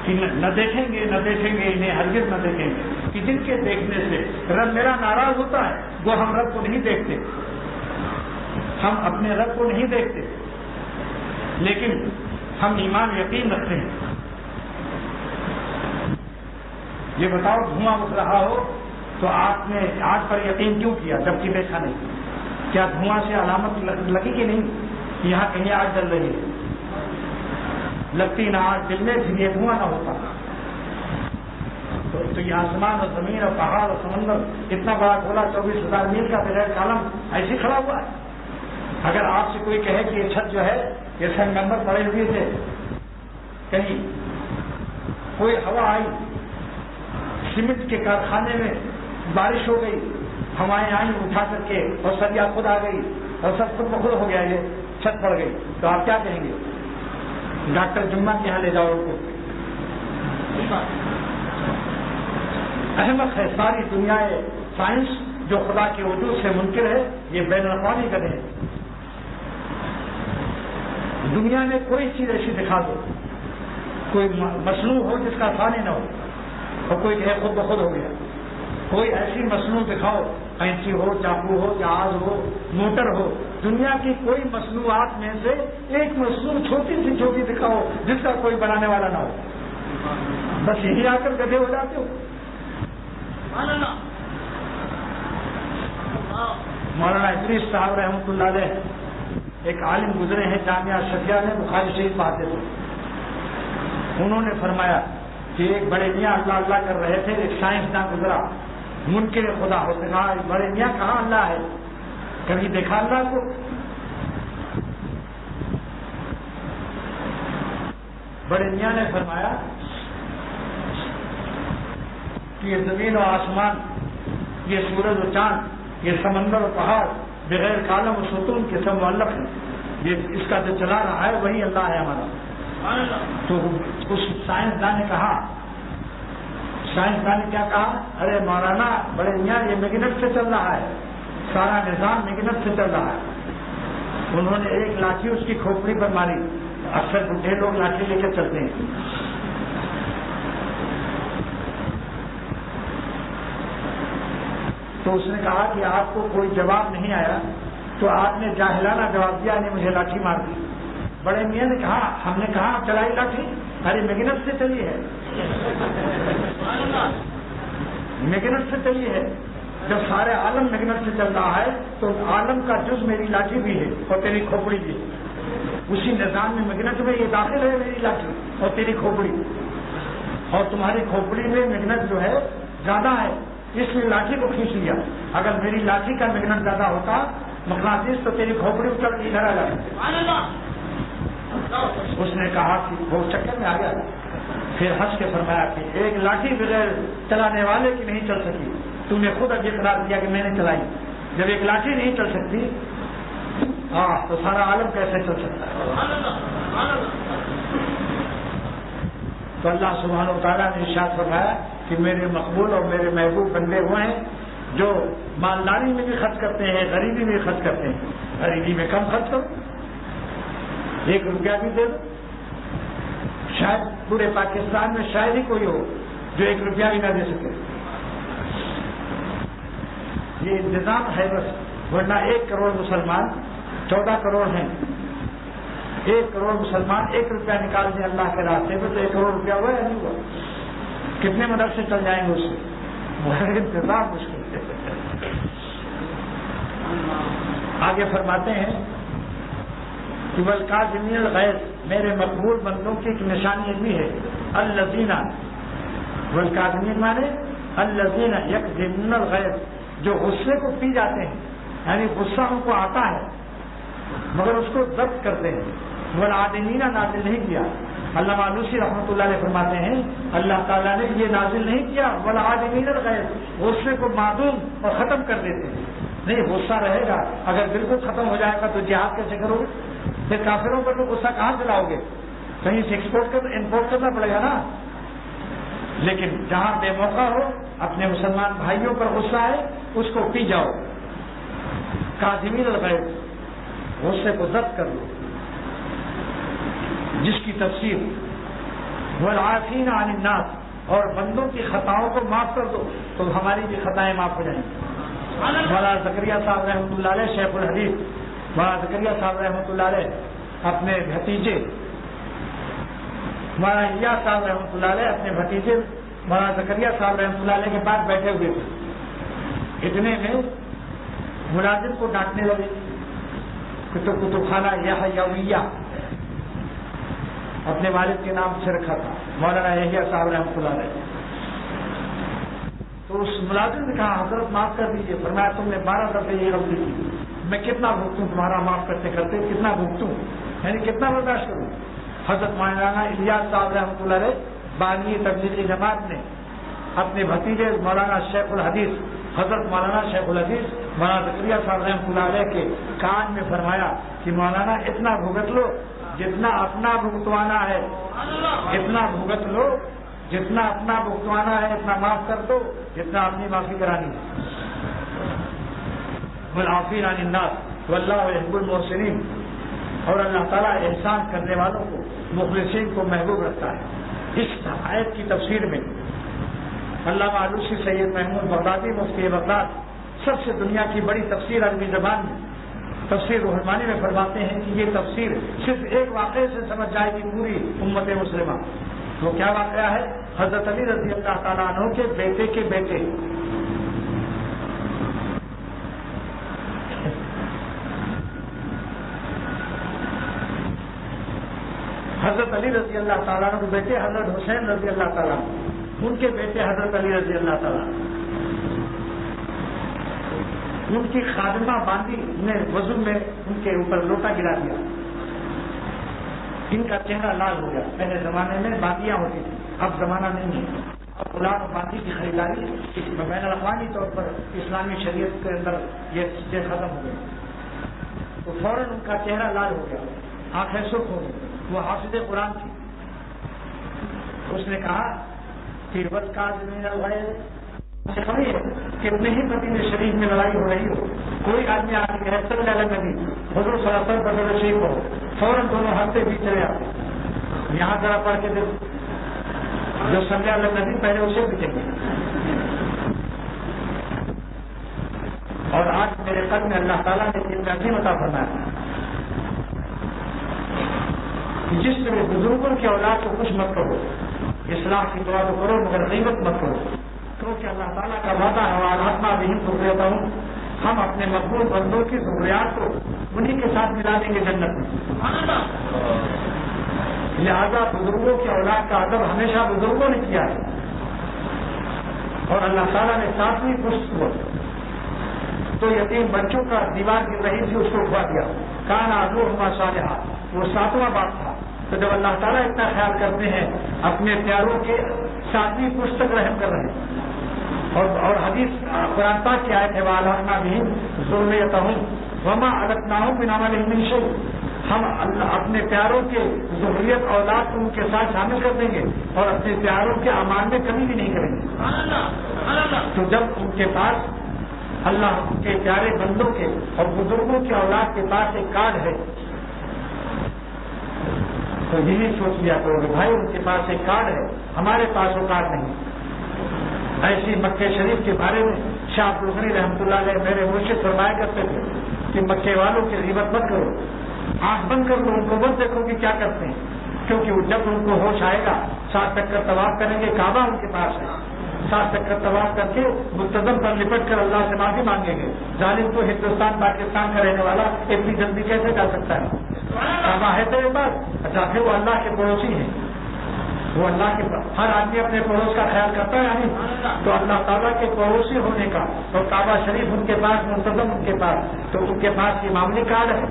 کہ نہ دیکھیں گے، نہ دیکھیں گے، انہیں ہرگز نہ دیکھیں گے، کہ جن کے دیکھنے سے رب میرا ناراض ہوتا ہے، وہ ہم رب کو نہیں دیکھتے، ہم اپنے رب کو نہیں دیکھتے، لیکن ہم ایمان یقین رکھتے ہیں۔ یہ بتاؤ دھواں اٹھ رہا ہو تو آپ نے آگ پر یقین کیوں کیا جبکہ دیکھا نہیں؟ کیا دھواں سے علامت لگی کہ نہیں یہاں کہیں آگ جل رہی ہے؟ لگتی نہ آگ دل میں پھر یہ دھواں نہ ہوتا تو یہ آسمان اور زمین اور پہاڑ اور سمندر اتنا بڑا کھولا 24,000 میل کا بغیر کالم ایسے کھڑا ہوا ہے۔ اگر آپ سے کوئی کہے کہ یہ چھت جو ہے یہ سنگمرمر پڑے ہوئے تھے، کہیں کوئی ہوا آئی، سیمنٹ کے کارخانے میں بارش ہو گئی، ہوائیں آئیں اٹھا کر کے اور سریا خود آ گئی اور سب خود بخود ہو گیا، یہ چھت پڑ گئی، تو آپ کیا کہیں گے؟ ڈاکٹر جمعہ کے یہاں لے جاؤ ان کو۔ احمق ہے ساری دنیا سائنس جو خدا کے وجود سے منکر ہے، یہ بین الاقوامی کرے۔ دنیا میں کوئی چیز ایسی دکھا دو، کوئی مصنوع ہو جس کا ثانی نہ ہو، اور کوئی کہے خود بخود ہو گیا. کوئی ایسی مصنوع دکھاؤ، قینچی ہو، چاقو ہو، جہاز ہو، موٹر ہو، دنیا کی کوئی مصنوعات میں سے ایک مصنوع چھوٹی سی چھوٹی دکھاؤ جس کا کوئی بنانے والا نہ ہو. بس یہی آ کر گدھے ہو جاتے ہو. مولانا ادریس صاحب رحمۃ اللہ علیہ ایک عالم گزرے ہیں جامعہ اشرفیہ میں، بخاری شریف پڑھاتے تھے. انہوں نے فرمایا کہ ایک بڑے میاں اللہ اللہ کر رہے تھے، ایک سائنسداں گزرا منکر خدا ہوتے، کہا بڑے میاں کہاں اللہ ہے، کبھی دیکھا اللہ کو؟ بڑے میاں نے فرمایا کہ یہ زمین و آسمان، یہ سورج و چاند، یہ سمندر و پہاڑ بغیر کالم و ستون کے سب معلق ہیں، یہ اس کا جو چلا رہا ہے وہی اللہ ہے ہمارا. تو اس سائنسدان نے کہا، سائنسدان نے کیا کہا؟ ارے مولانا بڑے میاں یہ میگنٹ سے چل رہا ہے، سارا نظام میگنٹ سے چل رہا ہے. انہوں نے ایک لاٹھی اس کی کھوپڑی پر ماری. اکثر بڈھے لوگ لاٹھی لے کے چلتے ہیں. تو اس نے کہا کہ آپ کو کوئی جواب نہیں آیا تو آپ نے جاہلانہ جواب دیا، نے مجھے لاٹھی مار دی. بڑے میاں نے کہا، ہم نے کہا چلائی لاٹھی؟ ارے میگنٹ سے چلی ہے، میگنٹ سے چلی ہے. جب سارے عالم میگنٹ سے چل رہا ہے تو عالم کا جز میری لاٹھی بھی ہے اور تیری کھوپڑی بھی ہے. اسی نظام میں میگنٹ میں یہ داخل ہے میری لاٹھی اور تیری کھوپڑی، اور تمہاری کھوپڑی میں میگنٹ جو ہے زیادہ ہے، اس نے لاٹھی کو کھینچ لیا. اگر میری لاٹھی کا میگنٹ زیادہ ہوتا مقناطیس تو تیری کھوپڑی اچھل کے ادھر آ جاتی. اس نے کہا کہ وہ چکر میں آ گیا. پھر ہنس کے فرمایا کہ ایک لاٹھی بغیر چلانے والے کی نہیں چل سکی، تم نے خود اب اقرار کیا کہ میں نے چلائی. جب ایک لاٹھی نہیں چل سکتی تو سارا عالم کیسے چل سکتا ہے؟ تو اللہ سبحانہ و تعالیٰ نے ارشاد فرمایا کہ میرے مقبول اور میرے محبوب بندے وہ ہیں جو مالداری میں بھی خرچ کرتے ہیں، غریبی میں بھی خرچ کرتے ہیں. غریبی میں کم خرچ کرو، 1 روپیہ بھی دے دو. شاید پورے پاکستان میں شاید ہی کوئی ہو جو 1 روپیہ بھی نہ دے سکے. یہ انتظام ہے بس، ورنہ 1 کروڑ مسلمان 14 کروڑ ہیں. 1 کروڑ مسلمان 1 روپیہ نکال دیں اللہ کے راستے میں تو 1 کروڑ روپیہ ہوا یا نہیں ہوا؟ کتنے مدرسے چل جائیں گے اس سے؟ انتظام مشکل ہے. آگے فرماتے ہیں کہ والکاظمین الغیظ، میرے مقبول بندوں کی ایک نشانی یہ بھی ہے، الذین، والکاظمین مانے الذین یکظمون الغیظ، جو غصے کو پی جاتے ہیں، یعنی غصہ ان کو آتا ہے مگر اس کو ضبط کرتے ہیں. والعادمین نازل نہیں کیا. علامہ آلوسی رحمۃ اللہ علیہ فرماتے ہیں اللہ تعالیٰ نے یہ نازل نہیں کیا والعادمین الغیظ، غصے کو معدوم اور ختم کر دیتے ہیں. نہیں، غصہ رہے گا، اگر بالکل ختم ہو جائے گا تو جہاد کیسے کرو گے؟ پھر کافروں پر تو غصہ کہاں چلاؤ گے؟ کہیں سے امپورٹ کرنا پڑے گا نا. لیکن جہاں بے موقع ہو، اپنے مسلمان بھائیوں پر غصہ ہے اس کو پی جاؤ. کاظمین الغیظ، غصے کو ضبط کر لو، جس کی تفسیر والعافین عن الناس، اور بندوں کی خطاؤں کو معاف کر دو تو ہماری بھی خطائیں معاف ہو جائیں. مولانا زکریہ صاحب رحمۃ اللہ علیہ شیخ الحدیث، مولانا زکریہ صاحب رحمۃ اللہ علیہ اپنے بھتیجے مولانا الیاس صاحب رحمۃ اللہ علیہ اپنے بھتیجے مولانا زکریہ صاحب رحمۃ اللہ علیہ کے پاس بیٹھے ہوئے تھے. اتنے میں ملازم کو ڈانٹنے لگے کہ تو کتب خانہ یحیویہ اپنے والد کے نام سے رکھا تھا، مولانا یحییٰ صاحب رحمۃ اللہ علیہ. تو اس ملازم نے کہا حضرت معاف کر دیجیے. فرمایا تم نے 12 دفعے یہ غلطی کی، میں کتنا بھگتوں تمہارا معاف کرتے کرتے، کتنا بھگتوں، یعنی کتنا برداشت کروں. حضرت مولانا الیاس صاحب رحمۃ اللہ علیہ بانی تبلیغی جماعت نے اپنے بھتیجے مولانا شیخ الحدیث حضرت مولانا شیخ الحدیث مولانا زکریہ صاحب رحمۃ اللہ علیہ کے کان میں فرمایا کہ مولانا اتنا بھگت لو جتنا اپنا بھگتوانا ہے، اتنا بھگت لو جتنا اپنا بھگتوانا ہے، اتنا معاف کر دو جتنا اپنی معافی کرانی ہے. والعافین عن الناس واللہ یحب المحسنین، اور اللہ تعالیٰ احسان کرنے والوں کو، مخلصین کو محبوب رکھتا ہے. اس آیت کی تفسیر میں علامہ علوسی سید محمود بغدادی مفتی بغداد سب سے دنیا کی بڑی تفسیر عربی زبان میں تفسیر روح المانی میں فرماتے ہیں کہ یہ تفسیر صرف ایک واقعے سے سمجھ جائے گی پوری امت مسلمہ. وہ کیا واقعہ ہے؟ حضرت علی رضی اللہ تعالیٰ عنہ کے بیٹے کے بیٹے حضرت علی رضی اللہ تعالیٰ عنہ کے بیٹے حضرت حسین رضی اللہ تعالیٰ ان کے بیٹے حضرت علی رضی اللہ تعالیٰ ان کی خادمہ باندی نے وضو میں ان کے اوپر لوٹا گرا دیا. ان کا چہرہ لال ہو گیا. پہلے زمانے میں باندیاں ہوتی تھیں, اب زمانہ نہیں ہے. اب غلام اور باندی کی خریداری بین الاقوامی طور پر اسلامی شریعت کے اندر یہ چیزیں ختم ہو گئی. تو فوراً ان کا چہرہ لال ہو گیا, آنکھیں سرخ ہو گئی. وہ حافظ قرآن تھی. اس نے کہا کہ بس کا خبر ہے کہ اپنے ہی مدینہ شریف میں لڑائی ہو رہی ہو, کوئی آدمی آ کے صلی اللہ علیہ وسلم حضور صلی اللہ علیہ وسلم بدر شریف ہو, فوراً دونوں ہاتھے بھی چلے آتے. یہاں ذرا پڑھ کے دیکھو, جو صلی اللہ علیہ وسلم پہلے اسے بھی چلے. اور آج میرے قلب میں اللہ تعالیٰ نے یہ عظیم عطا فرمایا کہ جس طرح بزرگوں کی اولاد کو کچھ مت کرو, اصلاح کی دعا تو کرو مگر غیبت مت کرو, کیونکہ اللہ تعالیٰ کا وعدہ ہے بھی ذریتہ ہوں, ہم اپنے مقبول بندوں کی ضروریات کو انہی کے ساتھ ملا دیں گے جنت میں. لہذا بزرگوں کی اولاد کا ادب ہمیشہ بزرگوں نے کیا ہے. اور اللہ تعالیٰ نے 7ویں پشت کو تو یتیم بچوں کا دیوار گر رہی تھی اس کو کھوا دیا. کانا ابوہما صالحا, وہ 7واں باپ تھا. تو جب اللہ تعالیٰ اتنا خیال کرتے ہیں اپنے پیاروں کے 7ویں پشت تک رحم کر رہے ہیں. اور حدیث قرآن پاک کی آیت ہے وَأَلْحَقْنَا بِهِمْ ذُرِّيَّتَهُمْ وَمَا أَلَتْنَاهُمْ مِنْ عَمَلِهِمْ مِنْ شَيْءٍ. ہم اپنے پیاروں کے ذریت اولاد کو ان کے ساتھ شامل کر دیں گے اور اپنے پیاروں کے اعمال میں کمی بھی نہیں کریں گے. تو جب ان کے پاس اللہ کے پیارے بندوں کے اور بزرگوں کی اولاد کے پاس ایک کارڈ ہے تو یہی سوچ لیا کرو کہ بھائی ان کے پاس ایک کارڈ ہے, ہمارے پاس وہ کارڈ نہیں. ایسی مکے شریف کے بارے میں شاہ عبدالغنی رحمۃ اللہ علیہ میرے مرشد فرمایا کرتے تھے کہ مکے والوں کی غیبت مت کرو, آنکھ بند کر لو, ان کو مت دیکھو کہ کیا کرتے ہیں, کیونکہ جب ان کو ہوش آئے گا 7 چکر طواف کریں گے, کعبہ ان کے پاس ہے, 7 چکر طواف کر کے ملتزم پر لپٹ کر اللہ سے معافی مانگیں گے. ظالم کو ہندوستان پاکستان کا رہنے والا اتنی جلدی کیسے جا سکتا ہے؟ کعبہ ہے تیرے پاس, اچھا پھر وہ اللہ کے پڑوسی ہیں, وہ اللہ کے ہر آدمی اپنے پڑوس کا خیال کرتا ہے نہیں, تو اللہ تعالیٰ کے پڑوسی ہونے کا اور کعبہ شریف ان کے پاس, منتظم ان کے پاس, تو ان کے پاس یہ معمولی کارڈ ہے.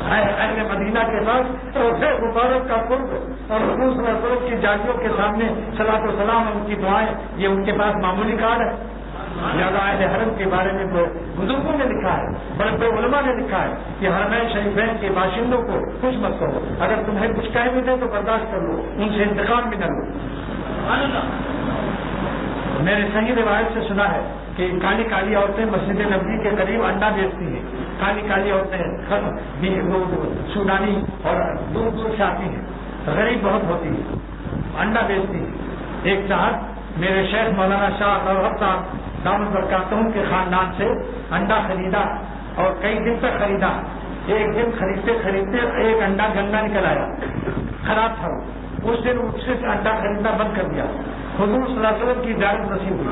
اہل مدینہ کے پاس روزے مبارک کا قرب اور حضور صلی اللہ علیہ وسلم کی جالیوں کے سامنے صلاۃ و سلام ان کی دعائیں, یہ ان کے پاس معمولی کارڈ ہے. لہٰذا اہل حرم کے بارے میں بزرگوں نے لکھا ہے, بڑے بڑے علماء نے لکھا ہے کہ حرمین شریفین کے باشندوں کو کچھ مت کرو, اگر تمہیں کچھ کہہ بھی دیں تو برداشت کر لو, ان سے انتقام بھی نہ لو. میں نے صحیح روایت سے سنا ہے کہ کالی کالی عورتیں مسجد نبوی کے قریب انڈا بیچتی ہیں. کالی کالی عورتیں سودانی اور دور دور سے آتی ہیں, غریب بہت ہوتی ہے, انڈا بیچتی ہیں. ایک صاحب میرے شیخ مولانا شاہ رحمت صاحب دامن برکاتہم کے خاندان سے انڈا خریدا اور کئی دن تک خریدا. ایک دن خریدتے خریدتے ایک انڈا گندا نکل آیا, خراب تھا. اس دن اس سے انڈا خریدنا بند کر دیا. حضور صلی اللہ علیہ وسلم کی زیارت نصیب ہوئی.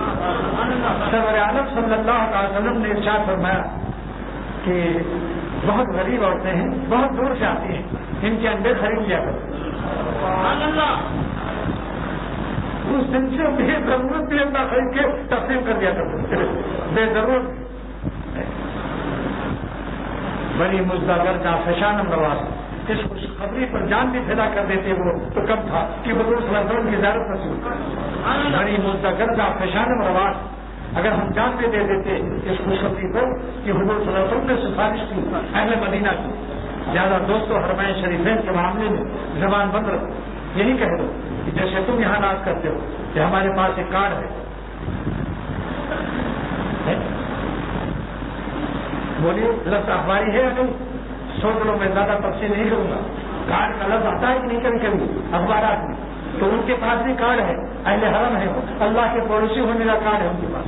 سرور عالم صلی اللہ علیہ وسلم نے ارشاد فرمایا کہ بہت غریب عورتیں ہیں, بہت دور سے آتی ہیں, ان کے انڈے خرید لیا کرو. اس دن سے بے ضرورت بھی انڈا خرید کے تقسیم کر دیا کرو, بے ضرورت. بڑی مزدگر کا فشانم رواز, اس خوشخبری پر جان بھی پیدا کر دیتے وہ تو کم تھا کہ حضور صلی اللہ علیہ وسلم کی زیارت نصیب. بڑی مزدگر کا فشانم رواز, اگر ہم جان بھی دے دیتے اس خوشخبری کو کہ حضور صلی اللہ علیہ وسلم نے سفارش کی اہل مدینہ کی. زیادہ دوستوں حرمین شریفین کے معاملے میں زبان بند رکھو, یہی کہہ دو کہ جیسے تم یہاں ناز کرتے ہو کہ ہمارے پاس ایک کارڈ ہے. بولیے لفظ اخباری ہے یا نہیں؟ سوچ لو, میں زیادہ تفصیل نہیں کروں گا. کارڈ کا لفظ آتا ہے کہ نہیں کبھی کبھی اخبارات میں, تو ان کے پاس بھی کارڈ ہے، اہل حرم ہے، اللہ کے پڑوسی ہونے کا کارڈ ہے ان کے پاس.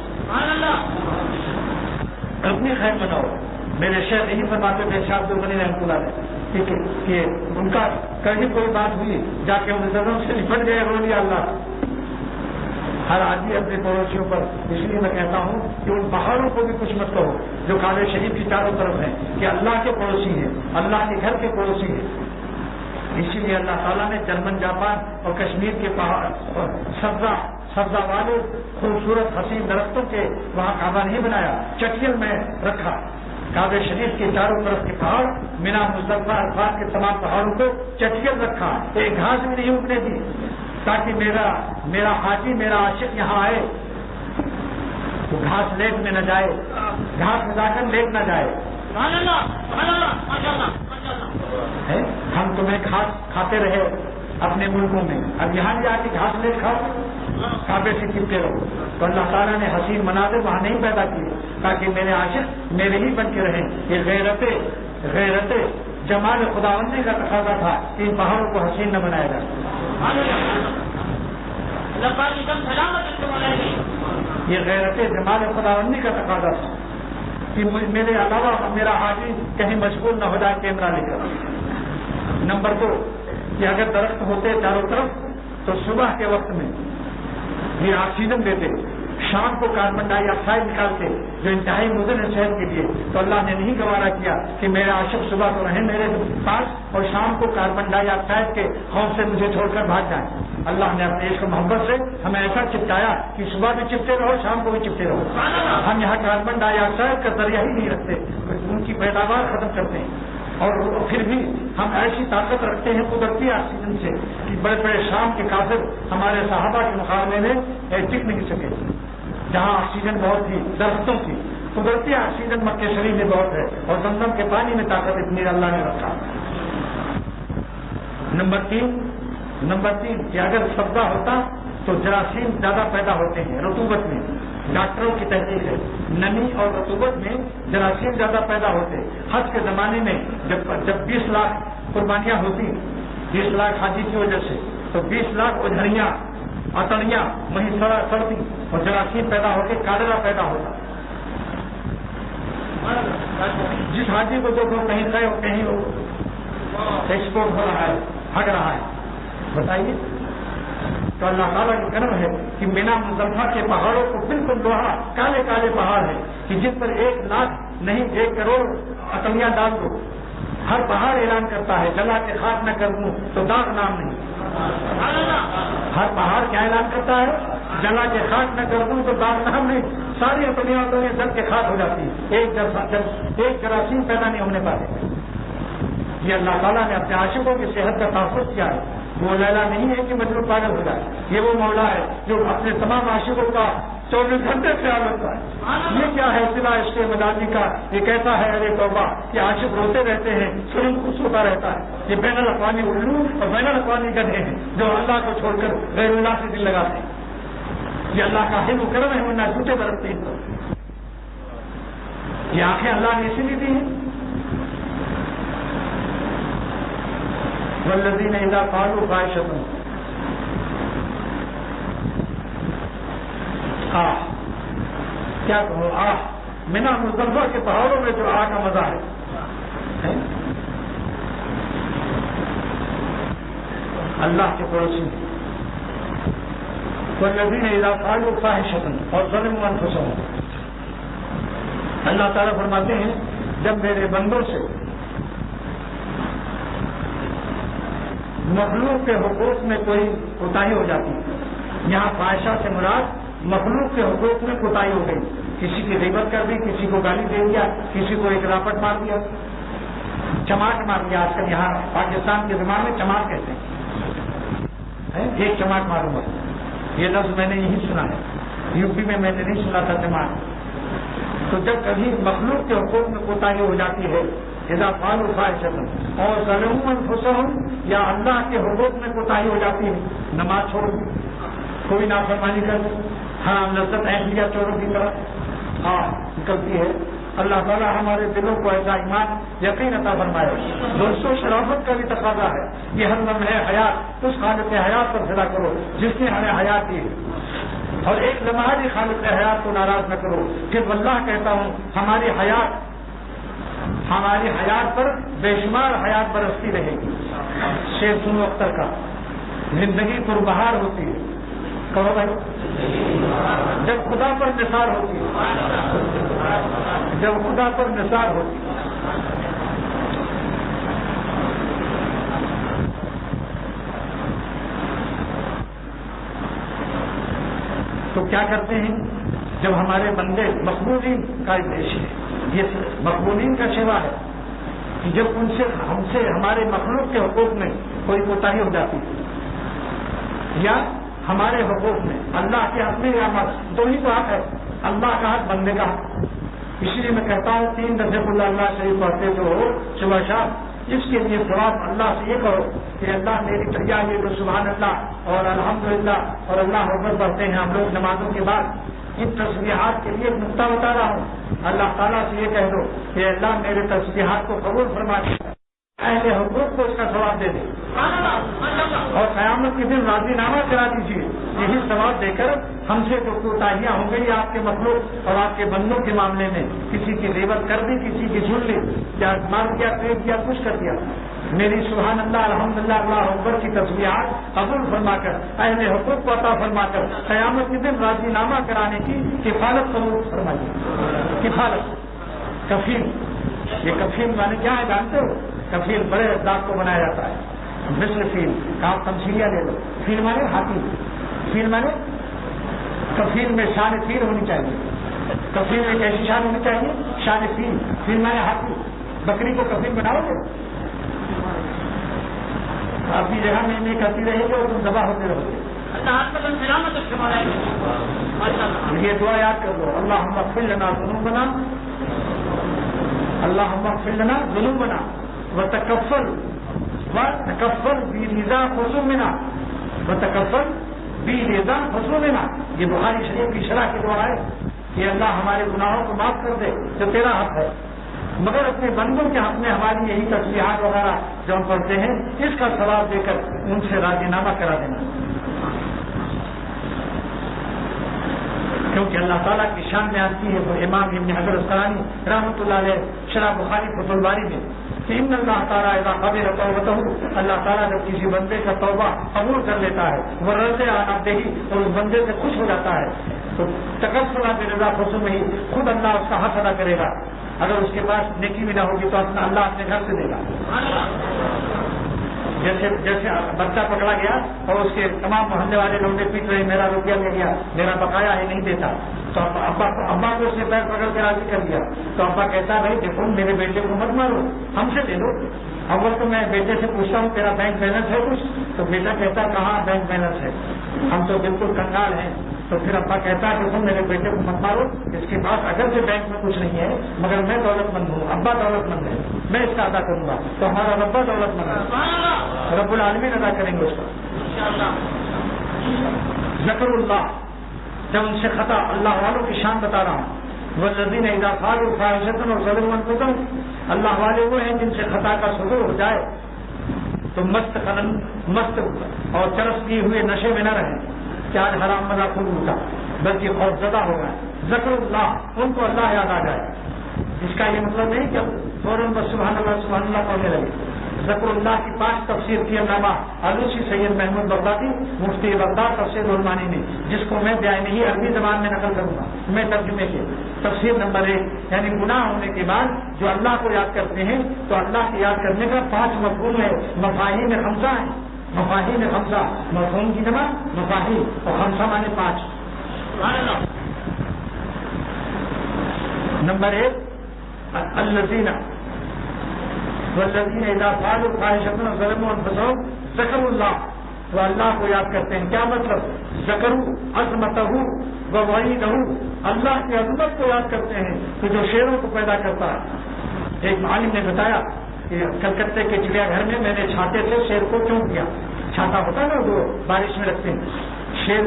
اپنی خیر بناؤ. میرے شیخ یہی فرماتے تھے شاہ عبد الغنی رحمۃ اللہ علیہ، ٹھیک ہے کہ ان کا کہیں کوئی بات ہوئی جا کے ان نظروں سے نپٹ گئے، رو لیا اللہ. ہر آدمی اپنے پڑوسیوں پر، اس لیے میں کہتا ہوں کہ ان پہاڑوں کو بھی کچھ مت کہو جو کعبہ شریف کی چاروں طرف ہیں کہ اللہ کے پڑوسی ہیں، اللہ کے گھر کے پڑوسی ہیں. اسی لیے اللہ تعالیٰ نے جرمن، جاپان اور کشمیر کے پہاڑ سبزہ والے خوبصورت حسین درختوں کے وہاں کعبہ نہیں بنایا، چٹیل میں رکھا. کعبہ شریف کے چاروں طرف کے پہاڑ، مینا، مزدلفہ، عرفات کے تمام پہاڑوں کو چٹیل رکھا، ایک گھاس بھی نہیں اگنے دی، تاکہ میرا حاجی، میرا عاشق یہاں آئے تو گھاس لیٹ میں نہ جائے، گھاس ملا کر لیٹ نہ جائے. ہم تمہیں گھاس کھاتے رہے اپنے ملکوں میں، اب یہاں بھی آ کے گھاس لیٹ کھاؤ، کعبے سے چپکے رہو. تو اللہ تعالیٰ نے حسین مناظر وہاں نہیں پیدا کیے تاکہ میرے عاشق میرے ہی بن کے رہیں. یہ غیرت جمال خداوندی کا تقاضا تھا کہ ان پہاڑوں کو حسین نہ بنایا جائے. یہ غیرت جمال خداوندی کا تقاضا تھا کہ میرے علاوہ میرا حاجی کہیں مشغول نہ ہو جائے کیمرہ لے کر. نمبر 2 کہ اگر درخت ہوتے چاروں طرف تو صبح کے وقت میں یہ آکسیجن دیتے، شام کو کاربن ڈائی آکسائڈ نکالتے جو انتہائی مضر ہے صحت کے لیے. تو اللہ نے نہیں گوارا کیا کہ میرے عاشق صبح تو رہیں میرے پاس اور شام کو کاربن ڈائی آکسائڈ کے خوف سے مجھے چھوڑ کر بھاگ جائیں. اللہ نے اپنے عشق و محبت سے ہمیں ایسا چپکایا کہ صبح بھی چپتے رہو، شام کو بھی چپتے رہو. ہم یہاں کاربن ڈائی آکسائڈ کا ذریعہ ہی نہیں رکھتے، ان کی پیداوار ختم کرتے ہیں. اور پھر بھی ہم ایسی طاقت رکھتے ہیں قدرتی آکسیجن سے کہ بڑے بڑے شام کے کافر ہمارے صحابہ کے مقابلے میں ٹک نہیں سکے. جہاں آکسیجن بہت تھی، درختوں کی قدرتی آکسیجن مکہ شریف میں بہت ہے، اور زمزم کے پانی میں طاقت اتنی اللہ نے رکھا. نمبر تین کہ اگر سبزہ ہوتا تو جراثیم زیادہ پیدا ہوتے ہیں رطوبت میں. ڈاکٹروں کی تحقیق ہے نمی اور رطوبت میں جراثیم زیادہ پیدا ہوتے. حج کے زمانے میں جب 20 لاکھ قربانیاں ہوتی، 20 لاکھ حاجی کی وجہ سے، تو 20 لاکھ اجھڑیاں، اطڑیاں وہیں سڑتی اور جراثیم پیدا ہوتے، کالرا پیدا ہوتا. جس حاجی کو دیکھو کہیں گئے ہو، کہیں ایکسپورٹ ہو رہا ہے، ہٹ رہا ہے، بتائیے. تو اللہ تعالیٰ کی کرم ہے کہ مینا مزدلفہ کے پہاڑوں کو بالکل لوہا کالے کالے پہاڑ ہے کہ جن پر 1 لاکھ نہیں 1 کروڑ اطڑیاں ڈال دو. ہر پہاڑ اعلان کرتا ہے جلا کے خاک نہ کر دوں تو داغ نام نہیں. ہر پہاڑ کیا اعلان کرتا ہے؟ جلا کے خاک نہ کر دوں تو داغ نام نہیں. ساری اطڑیاں جل کے خاک ہو جاتی ہے، ایک جراثیم پیدا نہیں ہونے پاتے. یہ اللہ تعالیٰ نے اپنے عاشقوں کی صحت کا تحفظ کیا ہے. وہ لیلا نہیں ہے کہ مجنون پاگل ہو جائے، یہ وہ مولا ہے جو اپنے تمام عاشقوں کا 24 گھنٹے خیال رکھتا ہے. یہ کیا ہے صلہ عشق مدادی کا؟ یہ کیسا ہے ارے توبہ کہ عاشق روتے رہتے ہیں، سرن خوش ہوتا رہتا ہے. یہ بین الاقوامی الو اور بین الاقوامی گدھے ہیں جو اللہ کو چھوڑ کر غیر اللہ سے دل لگاتے ہیں. یہ اللہ کا حلم و کرم ہے، ورنہ جھوٹے برتتے ہیں. یہ آنکھیں اللہ نے اسی لیے دی ہیں. والذین اذا فعلوا فاحشۃ کیا کہو مینا مزدلفہ کے پہاڑوں میں جو کا مزہ ہے. اللہ کے پڑوسی والذین اذا فعلوا فاحشۃ اور ظلموا انفسهم. اللہ تعالیٰ فرماتے ہیں جب میرے بندوں سے مخلوق کے حقوق میں کوئی کوتاہی ہو جاتی ہے. یہاں فاحشہ سے مراد مخلوق کے حقوق میں کوتاہی ہو گئی. کسی کی غیبت کر دی، کسی کو گالی دے دیا، کسی کو ایک راپٹ مار دیا، چماٹ مار دیا. آج کل یہاں پاکستان کے زبان میں چماٹ کہتے ہیں. ایک چماٹ ماروں گا، یہ لفظ میں نے یہی سنا ہے. یو پی میں نے نہیں سنا تھا چماٹ. تو جب کبھی مخلوق کے حقوق میں کوتاہی ہو جاتی ہے اذا فعلوا فاحشۃ اور ظلموا انفسهم، یا اللہ کے حقوق میں کوتاہی ہو جاتی ہے، نماز چھوڑ دی، کوئی نافرمانی کر دی، حرام لذت اینٹ لیا چوروں کی طرح نکلتی ہے، اللہ تعالیٰ ہمارے دلوں کو ایسا ایمان یقین عطا فرمائے۔ دوستوں، شرافت کا بھی تقاضا ہے، یہ ہر لمحے حیات اس خالق حیات پر فدا کرو جس نے ہمیں حیات دی، اور ایک لمحہ بھی خالق حیات کو ناراض نہ کرو۔ کہ واللہ کہتا ہوں ہماری حیات پر بے شمار حیات برستی رہے گی۔ شیر سنو اختر کا، زندگی پربہار ہوتی ہے، کہو بھائی، جب خدا پر نثار ہوتی ہے، جب خدا پر نثار ہوتی ہے۔ تو کیا کرتے ہیں جب ہمارے بندے مقبولین کا دیش ہے، یہ مقبولین کا سوا ہے کہ جب ہم سے ہمارے مخلوق کے حقوق میں کوئی کوتاہی ہو جاتی یا ہمارے حقوق میں اللہ کے حق میں یا دو ہی تو حق ہے، اللہ کا حق، بندے کا حق۔ اسی لیے میں کہتا ہوں 3 دفعہ اللہ شریف پڑھتے جو ہو صبح شام، اس کے لیے ثواب اللہ سے یہ کرو کہ اللہ میری تحیہ یہ جو سبحان اللہ اور الحمدللہ اور اللہ اکبر پڑھتے ہیں ہم لوگ نمازوں کے بعد، ان تسبیحات کے لیے ایک نقطہ بتا رہا ہوں، اللہ تعالیٰ سے یہ کہہ دو کہ اللہ میرے تسبیحات کو قبول فرما دے، اہل حقوق کو اس کا ثواب دے دے، اور قیامت کے دن راضی نامہ کرا دیجیے۔ یہی ثواب دے کر ہم سے جو کوتاہیاں ہو گئی آپ کے مخلوق اور آپ کے بندوں کے معاملے میں، کسی کی غیبت کر دی، کسی کی جھول لی، یا مار دیا، پیٹ دیا، کچھ کر دیا، میری سبحان اللہ الحمدللہ اللہ اکبر کی تسبیحات قبول فرما کر، اہل حقوق کو عطا فرما کر قیامت کے دن راضی نامہ کرانے کی کفالت قبول فرمائیے۔ کفالت، کفیل، یہ کفیل مانے کیا ہے جانتے ہو؟ کفیل بڑے ذات کو بنایا جاتا ہے، مثل فیل کا آپ تمثیلیہ لے لو، فیل مانے ہاتھی، فیل مانے کفیل میں شان فیل ہونی چاہیے، کفیل میں کیسی شان ہونی چاہیے؟ شان فیل، فیل مانے ہاتھی۔ بکری کو کفیل بناؤ گے، اپنی جگہ میں نہیں کرتی رہے گی اور تم دبا ہوتے رہو گے۔ یہ دعا یاد کر دو، اللہم اغفر لنا ذنوبنا، اللہم اغفر لنا ذنوبنا وتکفل برضا خصومنا، وتکفل برضا خصومنا۔ یہ بخاری شریف کی شرح کی دعا ہے کہ اللہ ہمارے گناہوں کو معاف کر دے جو تیرا حق ہے، مگر اپنے بندوں کے حق میں ہماری یہی تسبیحات وغیرہ جو ہم پڑھتے ہیں اس کا ثواب دے کر ان سے راضی نامہ کرا دینا، کیونکہ اللہ تعالیٰ کی شان میں آتی ہے۔ وہ امام ابن حجر اسقلانی رحمۃ اللہ علیہ شرح بخاری فتح الباری میں کہ ان اللہ تعالیٰ اذا قبل توبتہ، اللہ تعالیٰ جب کسی بندے کا توبہ قبول کر لیتا ہے، وہ رضا عن عبدہ، اور اس بندے سے خوش ہو جاتا ہے، تو تکفل برضا خصومہ، ہی خود اللہ اس کا حق ادا کرے گا۔ اگر اس کے پاس نیکی بھی نہ ہوگی تو اپنا اللہ اپنے گھر سے دے گا۔ جیسے بچہ پکڑا گیا اور اس کے تمام محلے والے لوگ پیٹ رہے، میرا روپیہ لے گیا، میرا بقایا ہے نہیں دیتا، تو ابا کو اس نے پیر پکڑ کے راضی کر دیا، تو ابا کہتا ہے بھائی دیکھو میرے بیٹے کو مت مارو، ہم سے دے دو۔ اول تو میں بیٹے سے پوچھتا ہوں تیرا بینک بیلنس ہے کچھ؟ تو بیٹا کہتا ہے کہاں بینک بیلنس ہے، ہم تو بالکل کنگال ہیں۔ تو پھر ابا کہتا ہے کہ میرے بیٹے کو مت مارو، اس کے پاس اگر سے بینک میں کچھ نہیں ہے مگر میں دولت مند ہوں، ابا دولت مند ہے، میں اس کا ادا کروں گا، تو ہمارا ربا دولت مند ہے، رب العالمین ادا کریں گے اس کا۔ ذکر اللہ، جب ان سے خطا، اللہ والوں کی شان بتا رہا ہوں، والذین اذا فعلوا فاحشۃ وظلموا انفسهم، اللہ والے وہ ہیں جن سے خطا کا صدور ہو جائے تو مست اور چرس کیے ہوئے نشے میں نہ رہیں کہ آج حرام مزہ خوب اٹھا، بلکہ خوف زدہ ہو گئے۔ ذکر اللہ، ان کو اللہ یاد آ جائے، اس کا یہ مطلب نہیں کہ فوراً بس سبحان اللہ پڑھنے لگے۔ ذکر اللہ کی 5 تفسیر کی علامہ آلوسی سید محمود بغدادی مفتی بغداد تفسیر علمانی نے، جس کو میں بیانی عربی زبان میں نقل کروں گا، میں ترجمے کے تفسیر نمبر 1، یعنی گناہ ہونے کے بعد جو اللہ کو یاد کرتے ہیں تو اللہ کے یاد کرنے کا 5 مفہوم ہے، مفاہیم خمسہ ہیں، مفاہیم خمسہ، مفہوم کی جمع مفاہیم اور خمسہ مانے 5۔ نمبر 1 الذین والذین اذا فعلوا فاحشۃ وظلموا انفسهم ذکروا اللہ، وہ اللہ کو یاد کرتے ہیں۔ کیا مطلب؟ ذکروا عظمتہ ووعیدہ، اللہ کی عظمت کو یاد کرتے ہیں کہ جو شیروں کو پیدا کرتا ہے۔ ایک عالم نے بتایا کہ کلکتے کے چڑیا گھر میں نے چھاتے سے شیر کو کیوں کیا، چھاتا ہوتا ہے نا جو بارش میں رکھتے ہیں، شیر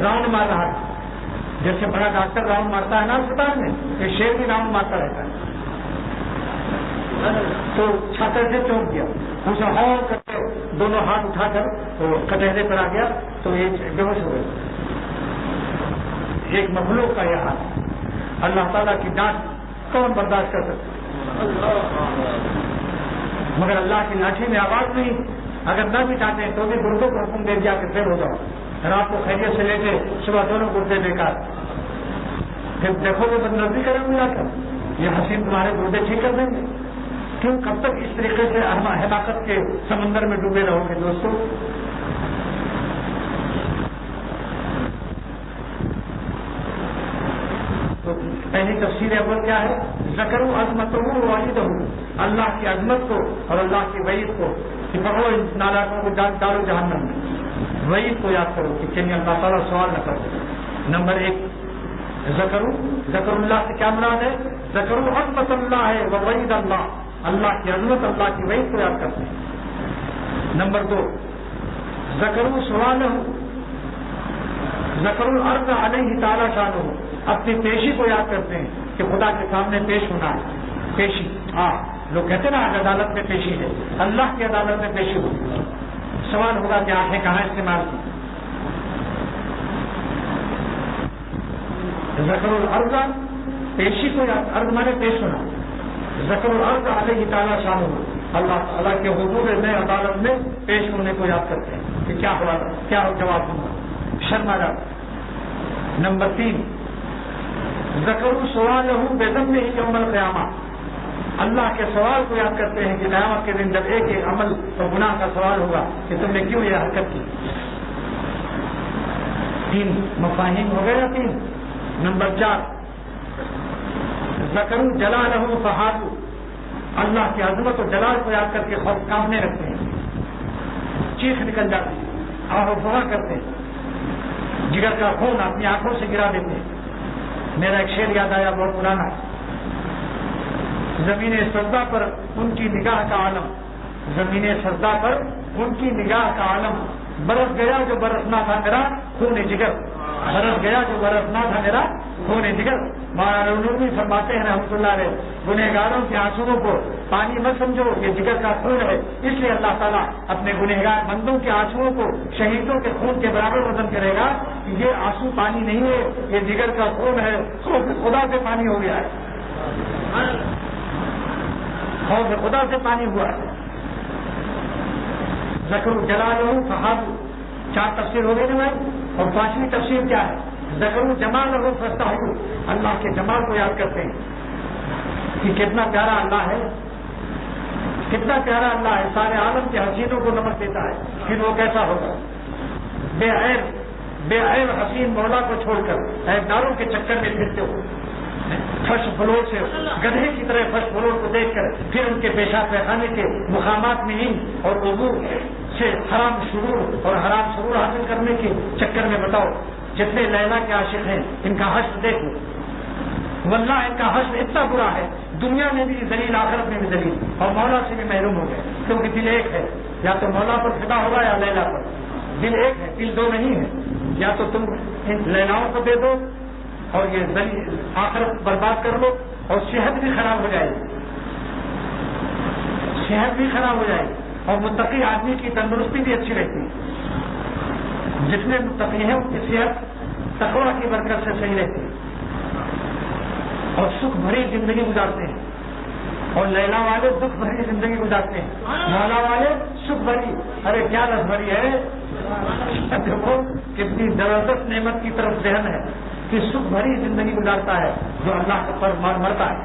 راؤنڈ مار رہا، جیسے بڑا ڈاکٹر راؤنڈ مارتا ہے نا اسپتال میں، ایک شیر بھی راؤنڈ مارتا رہتا ہے. تو چھاتے سے چونک دیا، اسے ہال کرتے دونوں ہاتھ اٹھا کر تو کٹہرے پر آ گیا تو یہ بے ہوش ہو گئے. ایک مخلوق کا یہ حال، اللہ تعالیٰ کی ڈانٹ کون برداشت کر سکتا؟ مگر اللہ کی لاٹھی میں آواز نہیں. اگر نہ بھی چاہتے تو بھی گردوں کو حکم دے دیا کہ پھر ہو جاؤ، رات کو خیریت سے لے کے صبح دونوں گردے بیکار. پھر دیکھو گے بدنظری کریں ملا کر یہ حسین تمہارے گردے ٹھیک کر دیں گے. کیوں کب تک اس طریقے سے حماقت کے سمندر میں ڈوبے رہو گے دوستو؟ تو پہلی تفسیر اول کیا ہے؟ ذکروا عظمتہ ووعیدہ، اللہ کی عظمت کو اور اللہ کی وعید کو کہ پکڑو ان نالائقوں کو ڈالو جہنم میں. وعید کو یاد کرو کہ کہیں اللہ تعالیٰ سوال نہ کرو. نمبر ایک ذکر اللہ سے کیا مراد ہے؟ ذکروا عظمت اللہ ہے ووعید اللہ، اللہ کی عظمت اللہ کی وعید کو یاد کرتے ہیں. نمبر دو ذکروا سوالہ، ذکروا العرض علیہ تعالیٰ شانہ، اپنی پیشی کو یاد کرتے ہیں کہ خدا کے سامنے پیش ہونا ہے. پیشی، ہاں لوگ کہتے ہیں نا آج عدالت میں پیشی ہے، اللہ کی عدالت میں پیشی ہوگی. سوال ہوگا کہ آنکھیں کہاں استعمال کی. ذکر العرض، پیشی کو یاد، عرض مانے پیش ہونا. ذکر العرض علیہ تعالیٰ شانہ، اللہ تعالیٰ کے حضور میں عدالت میں پیش ہونے کو یاد کرتے ہیں کہ کیا جواب دوں گا، شرما جاتا. نمبر تین ذکروا سوالہ بذمہ یوم القیامہ، اللہ کے سوال کو یاد کرتے ہیں کہ قیامت کے دن جب ایک ایک عمل اور گناہ کا سوال ہوگا کہ تم نے کیوں یہ حرکت کی. تین مفاہیم ہو گئے یا تین؟ نمبر چار ذکروا جلالہ فہادوا، اللہ کی عظمت اور جلال کو یاد کر کے خوف کانپنے رکھتے ہیں، چیخ نکل جاتی ہے، آہ و فغاں کرتے ہیں، جگر کا خون اپنی آنکھوں سے گرا دیتے ہیں. میرا ایک شعر یاد آیا بہت پرانا، زمین سجدہ پر ان کی نگاہ کا عالم، زمین سجدہ پر ان کی نگاہ کا عالم، برس گیا جو برسنا تھا میرا خون جگر، برس گیا جو برسنا تھا میرا خون جگر. مولانا نورمی فرماتے ہیں رحمۃ اللہ علیہ، گنہگاروں کے آنسوؤں کو پانی مت سمجھو، یہ جگر کا خون ہے. اس لیے اللہ تعالیٰ اپنے گنہگار بندوں کے آنسوؤں کو شہیدوں کے خون کے برابر وزن کرے گا. یہ آنسو پانی نہیں ہے، یہ جگر کا خون ہے، خدا سے پانی ہو گیا ہے، خوف خدا سے پانی ہوا ہے. ذکر جلالہ فہادوا، چار تفسیر ہو گئی نا بھائی. اور پانچویں تفسیر کیا ہے؟ ذکر جمالہ فاستحیوا، اللہ کے جمال کو یاد کرتے ہیں کہ کتنا پیارا اللہ ہے، کتنا پیارا اللہ ہے. سارے عالم کے حسینوں کو نمک دیتا ہے، پھر وہ کیسا ہوگا؟ بے عیب حسین مولا کو چھوڑ کر عیبداروں کے چکر میں پھرتے ہو، فرش فلور سے گدھے کی طرح فرش فلور کو دیکھ کر پھر ان کے پیشاب پیخانے کے مقامات میں ہی اور وضو سے حرام شرور اور حرام سرور حاصل کرنے کے چکر میں بتاؤ جتنے لیلا کے عاشق ہیں ان کا حشر دیکھو، واللہ ان کا حشر اتنا برا ہے، دنیا میں بھی ذلیل آخرت میں بھی ذلیل، اور مولا سے بھی محروم ہو گئے. کیونکہ دل ایک ہے، یا تو مولا پر فدا ہوگا یا لیلا پر. دل ایک ہے، دل دو نہیں ہے. یا تو تم ان لیلاؤں کو دے دو اور یہ ذلیل آخرت برباد کر لو، اور صحت بھی خراب ہو جائے گی، صحت بھی خراب ہو جائے گی. اور متقی آدمی کی تندرستی بھی اچھی رہتی ہے. جتنے متقی ہیں ان کی صحت تقویٰ کی برکت سے صحیح رہتی ہے اور سکھ بھری زندگی گزارتے ہیں. اور لیلا والے دکھ بھری زندگی گزارتے ہیں، مولا والے سکھ بھری. ارے کیا رس بھری ہے، دیکھو کتنی زبردست نعمت کی طرف ذہن ہے کہ سکھ بھری زندگی گزارتا ہے جو اللہ پر مرتا ہے.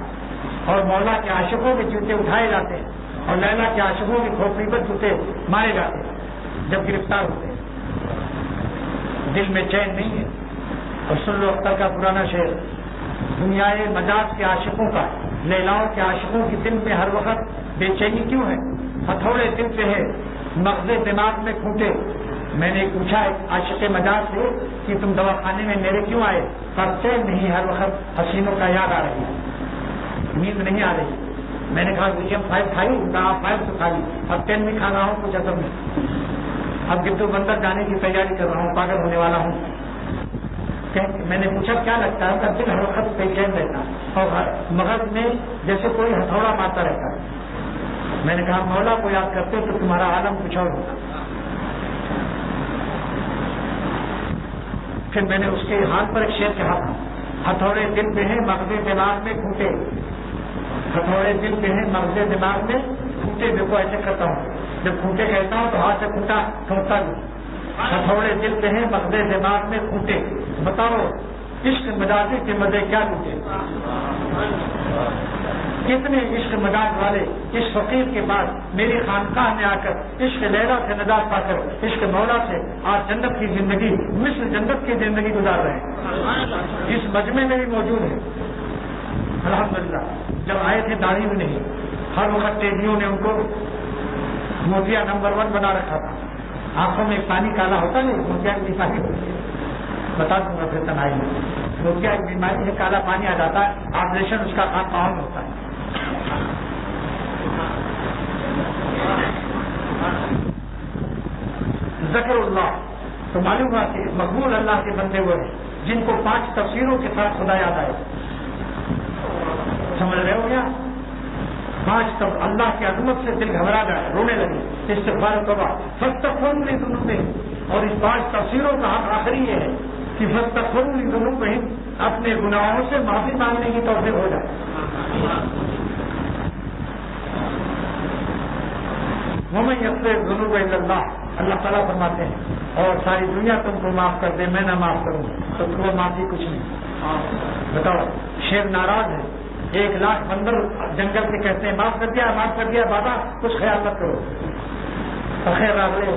اور مولا کے عاشقوں کے جوتے اٹھائے جاتے ہیں اور لیلا کے عاشقوں کی کھوپڑی پر جوتے مارے جاتے ہیں جب گرفتار ہوتے ہیں. دل میں چین نہیں ہے. اور سن لو اختر کا پرانا شعر، دنیا مجاز کے عاشقوں کا، لیلاؤں کے عاشقوں کی دل میں ہر وقت بے چینی کیوں ہے؟ ہتھوڑے دل پہ ہے، مغز دماغ میں کھوٹے. میں نے پوچھا ایک عاشق مجاز سے کہ تم دواخانے میں میرے کیوں آئے؟ پر چین نہیں، ہر وقت حسینوں کا یاد آ رہی ہے، نیند نہیں آ رہی. میں نے کہا ویلیم 5 کھائی؟ کہا 5 تو کھا لی، اب 10 بھی کھا رہا ہوں کچھ عزم میں. اب گدو بندر جانے کی تیاری کر رہا ہوں، پاگل ہونے والا ہوں. میں نے پوچھا کیا لگتا ہے؟ کہ دل ہر وقت بے چین رہتا ہے اور مغز میں جیسے کوئی ہتھوڑا مارتا رہتا ہے۔ میں نے کہا مولا کو یاد کرتے تو تمہارا عالم کچھ اور ہوتا۔ پھر میں نے اس کے حال پر ایک شعر کہا تھا، ہتھوڑے دل پہ ہیں مغز دماغ میں کھوٹے، ہتھوڑے دل پہ ہیں مغز دماغ میں کھوٹے۔ دیکھو ایسے کرتا ہوں، جب کھوٹے کہتا ہوں تو ہاتھ سے کھوٹا ٹھوکتا بھی۔ ہتھوڑے دل پہ ہیں مغز دماغ میں کھوٹے، بتاؤ عشق مجازی کے مزے کیا لوٹے۔ کتنے عشق مجاز والے اس فقیر کے بعد میری خانقاہ میں آ کر عشق لیلا سے نجات پا کر عشق مولا سے آج جنت کی زندگی مثل جنت کی زندگی گزار رہے ہیں۔ اس مجمع میں بھی موجود ہے الحمدللہ۔ جب آئے تھے داڑھی بھی نہیں، ہر وقت ٹیڈیوں نے ان کو موتیا نمبر 1 بنا رکھا تھا۔ آنکھوں میں پانی کالا ہوتا نہیں، موتیا کی بیماری ہوتی ہے، بتا دوں گا پھر تنہائی میں۔ موتیا کی بیماری سے کالا پانی آ جاتا ہے، آپریشن اس کا کام ہوتا ہے۔ ذکر اللہ تو معلوم ہے کہ مقبول اللہ کے بندے ہوئے ہیں جن کو 5 تفسیروں کے ساتھ خدا یاد آئے۔ سمجھ رہے ہو کیا؟ 5 اللہ کی عظمت سے دل گھبرا جائے، رونے لگے، استغفار توبہ فاستغفروا لذنوبہم۔ اور اس 5 تفسیروں کا حق آخری یہ ہے کہ فاستغفروا لذنوبہم، اپنے گناہوں سے معافی مانگنے کی توفیق ہو جائے۔ وَمَن يَغْفِرُ الذُّنُوبَ إِلَّا اللَّهُ، اللہ تعالیٰ فرماتے ہیں اور ساری دنیا تم کو معاف کر دے، میں نہ معاف کروں تو تمہیں معافی کچھ نہیں۔ بتاؤ، شیر ناراض ہے، 1 لاکھ بندر جنگل سے کہتے ہیں معاف کر دیا بابا، کچھ خیال مت کرو، خیر راغلے۔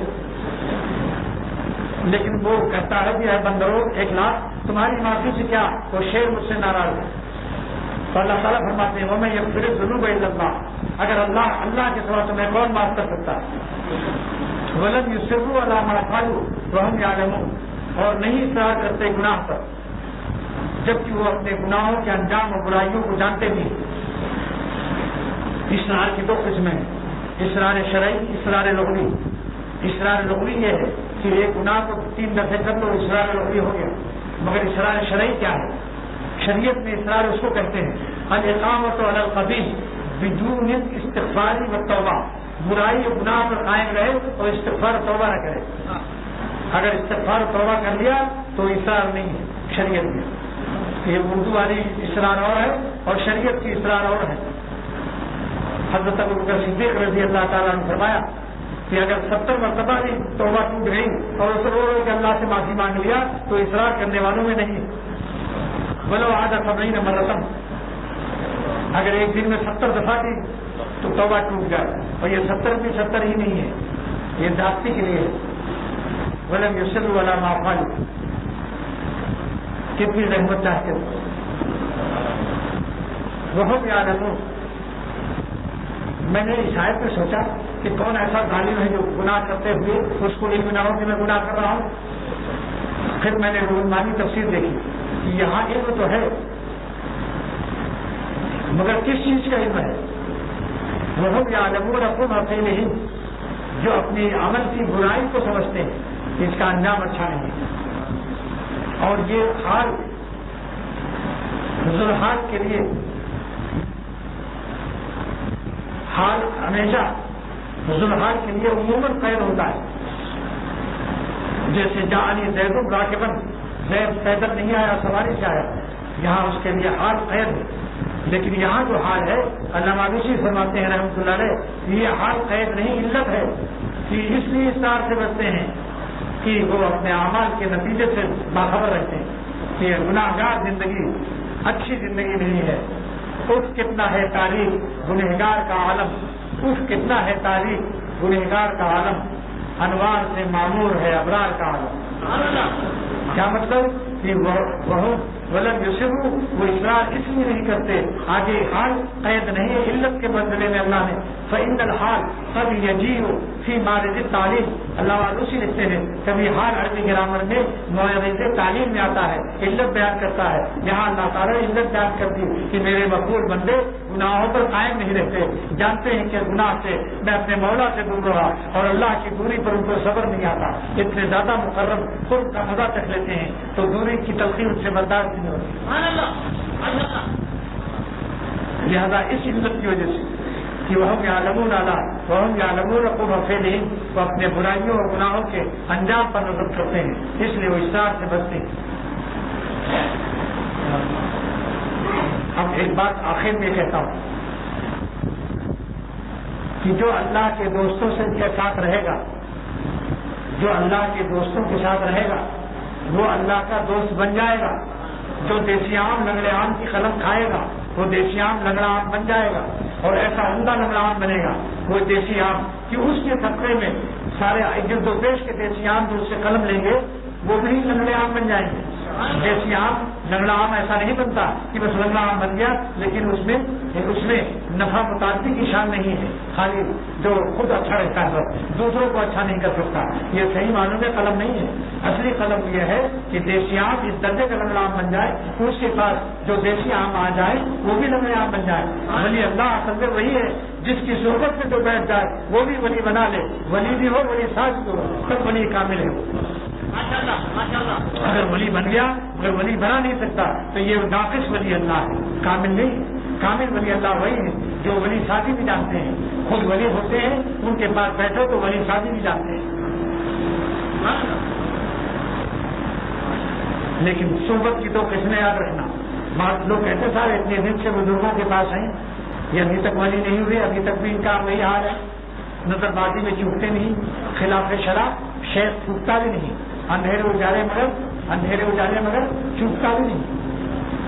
لیکن وہ کہتا ہے کہ اے بندروں 1 لاکھ تمہاری معافی سے کیا، وہ شیر مجھ سے ناراض ہے۔ تو اللہ تعالیٰ فرماتے ہیں وَمَن يَغْفِرُ الذُّنُوبَ إِلَّا اللَّهُ، اگر اللہ کے سوا تمہیں کون معاف کر سکتا ہے؟ وَلَمْ يُصِرُّوا عَلَىٰ مَا فَعَلُوا وَهُمْ يَعْلَمُونَ، اور نہیں اصرار کرتے گناہ پر جبکہ وہ اپنے گناہوں کے انجام اور برائیوں کو جانتے بھی۔ اصرار کی 2 قسمیں ہیں، اصرار شرعی، اصرار لغوی۔ اصرار لغوی یہ ہے کہ ایک گناہ کو 3 دفعے کر لو، اصرار لغوی ہو گیا۔ مگر اصرار شرعی کیا ہے؟ شریعت میں اصرار اس کو کہتے ہیں الاقامۃ علی القبیح بدون استغفار و توبہ، برائی اور گناہ پر قائم رہے اور استغفار و توبہ نہ کرے۔ اگر استغفار و توبہ کر لیا تو اصرار نہیں ہے شریعت میں۔ یہ اردو والی اصرار اور ہے اور شریعت کی اصرار اور ہے۔ حضرت ابوبکر صدیق رضی اللہ تعالیٰ نے فرمایا کہ اگر 70 مرتبہ بھی توبہ ٹوٹ گئی اور اسے رو کہ اللہ سے معافی مانگ لیا تو اصرار کرنے والوں میں نہیں۔ بولو آدھا 70 مرتبہ، اگر ایک دن میں 70 دفعہ کی تو توبہ ٹوٹ جائے، اور یہ 70 بھی 70 ہی نہیں ہے، یہ ذاتی کے لیے ہے۔ ولم یصروا علی ما فعلوا، کتنی رحمت چاہتے ہو۔ وہم یعلمون، میں نے اس آیت میں سوچا کہ کون ایسا ظالم ہے جو گناہ کرتے ہوئے اس کو علم نہ ہو کہ میں گناہ کر رہا ہوں۔ پھر میں نے رومانی تفسیر دیکھی کہ یہاں علم تو ہے مگر کس چیز کا علم ہے؟ وہم یعلمون حکم حقیق نہیں، جو اپنی عمل کی برائی کو سمجھتے ہیں کہ اس کا انجام اچھا نہیں ہے۔ اور یہ حال ذوالحال کے لیے حال ہمیشہ ذوالحال کے لیے عموماً قید ہوتا ہے۔ جیسے جعلی زید راکبا، زید پیدل نہیں آیا، سواری سے آیا، یہاں اس کے لیے حال قید ہے۔ لیکن یہاں جو حال ہے علامہ آلوسی فرماتے ہیں رحمۃ اللہ علیہ، یہ حال قید نہیں، علت ہے کہ اس لیے اصرار سے بچتے ہیں کہ وہ اپنے اعمال کے نتیجے سے باخبر رہتے ہیں کہ گناہ گار زندگی اچھی زندگی نہیں ہے۔ اف کتنا ہے تاریخ گنہگار کا عالم، اف کتنا ہے تاریخ گنہگار کا عالم، انوار سے معمور ہے ابرار کا عالم۔ کیا مطلب کہ وہ ولم یصروا، وہ اصرار اس لیے نہیں کرتے، آگے حال قید نہیں ہے علت کے بدلے میں اللہ نے فإن الحال قد يجيء في مارد التعلیم، اللہ والوسی لکھتے ہیں کبھی حال عربی گرامر میں مورد تعلیم میں آتا ہے، علت بیان کرتا ہے، یہاں اللہ تعالیٰ نے علت بیان کر دی کہ میرے مقبول بندے گناہوں پر قائم نہیں رہتے، جانتے ہیں کہ گناہ سے میں اپنے مولا سے دور رہا اور اللہ کی دوری پر ان کو صبر نہیں آتا، اتنے زیادہ مقرب خود کا مزہ چکھ لیتے ہیں تو دوری کی تلخی ان سے برداشت نہیں ہوتی، لہذا اس علت کی وجہ سے کہ وہ یعلمون اعلیٰ وہ یعلمون قبح فعلہم، وہ اپنے برائیوں اور گناہوں کے انجام پر نظر کرتے ہیں، اس لیے وہ اصرار سے بچتے ہیں۔ اب ایک بات آخر میں کہتا ہوں کہ جو اللہ کے دوستوں سے کے ساتھ رہے گا، جو اللہ کے دوستوں کے ساتھ رہے گا وہ اللہ کا دوست بن جائے گا، جو دیسی عام لنگڑے عام کی قلم کھائے گا وہ دیسی عام لنگڑا عام بن جائے گا، اور ایسا عمدہ لنگڑا عام بنے گا وہ دیسی عام کہ اس کے طبقے میں سارے جلد و پیش کے دیسی عام جو اس سے قلم لیں گے وہ بھی لنگڑے عام بن جائیں گے۔ دیسی عام لنگڑا عام ایسا نہیں بنتا کہ بس لنگڑا عام بن گیا، لیکن اس میں نفع متعدی کی شان نہیں ہے، خالی جو خود اچھا رہتا ہے دوسروں کو اچھا نہیں کر سکتا، یہ صحیح معنوں میں قلم نہیں ہے۔ اصلی قلم یہ ہے کہ دیسی عام اس درجے کا لنگڑا عام بن جائے، اس کے پاس جو دیسی عام آ جائے وہ بھی لنگڑے عام بن جائے۔ ولی اللہ اصل میں وہی ہے جس کی صحبت میں جو بیٹھ جائے وہ بھی ولی بنا لے، ولی بھی ہو ولی ساز بھی ہو، سب ولی کامل ہے۔ اگر ولی بن گیا اگر ولی بنا نہیں سکتا تو یہ ناقص ولی اللہ ہے، کامل نہیں۔ کامل ولی اللہ وہی ہے جو ولی سازی بھی جانتے ہیں، خود ولی ہوتے ہیں ان کے پاس بیٹھو تو ولی سازی بھی جانتے ہیں، لیکن صحبت کی تو قسمیں یاد رکھنا۔ بعض لوگ کہتے سارے اتنے دن سے بزرگوں کے پاس ہیں، یہ ابھی تک ولی نہیں ہوئے، ابھی تک بھی ان کا وہی حال ہے، نظر بازی میں چوکتے نہیں، خلاف شرع شیخ چوکتا بھی نہیں، اندھیرے اجالے مگر چوکتا بھی نہیں۔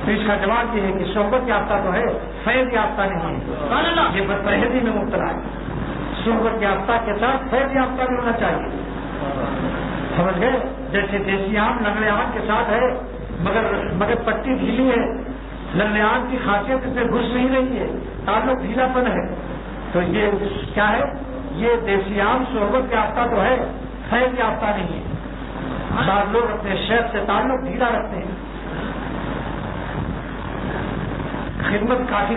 تو اس کا جواب یہ ہے کہ صحبت یافتہ تو ہے، فیض یافتہ نہیں ہے، یہ بد پرہیزی میں مبتلا ہے۔ صحبت یافتہ کے ساتھ فیض یافتہ بھی ہونا چاہیے، سمجھ گئے؟ جیسے دیسی عام لنگڑے عام کے ساتھ ہے مگر پٹی ڈھیلی ہے، لنگڑے عام کی خاصیت اس میں گھس نہیں رہی ہے، تعلق ڈھیلا پن ہے، تو یہ کیا ہے؟ یہ دیسی عام صحبت یافتہ تو ہے، فیض یافتہ نہیں ہے۔ بعض لوگ اپنے شیخ سے تعلق ڈھیلا رکھتے ہیں، خدمت خالی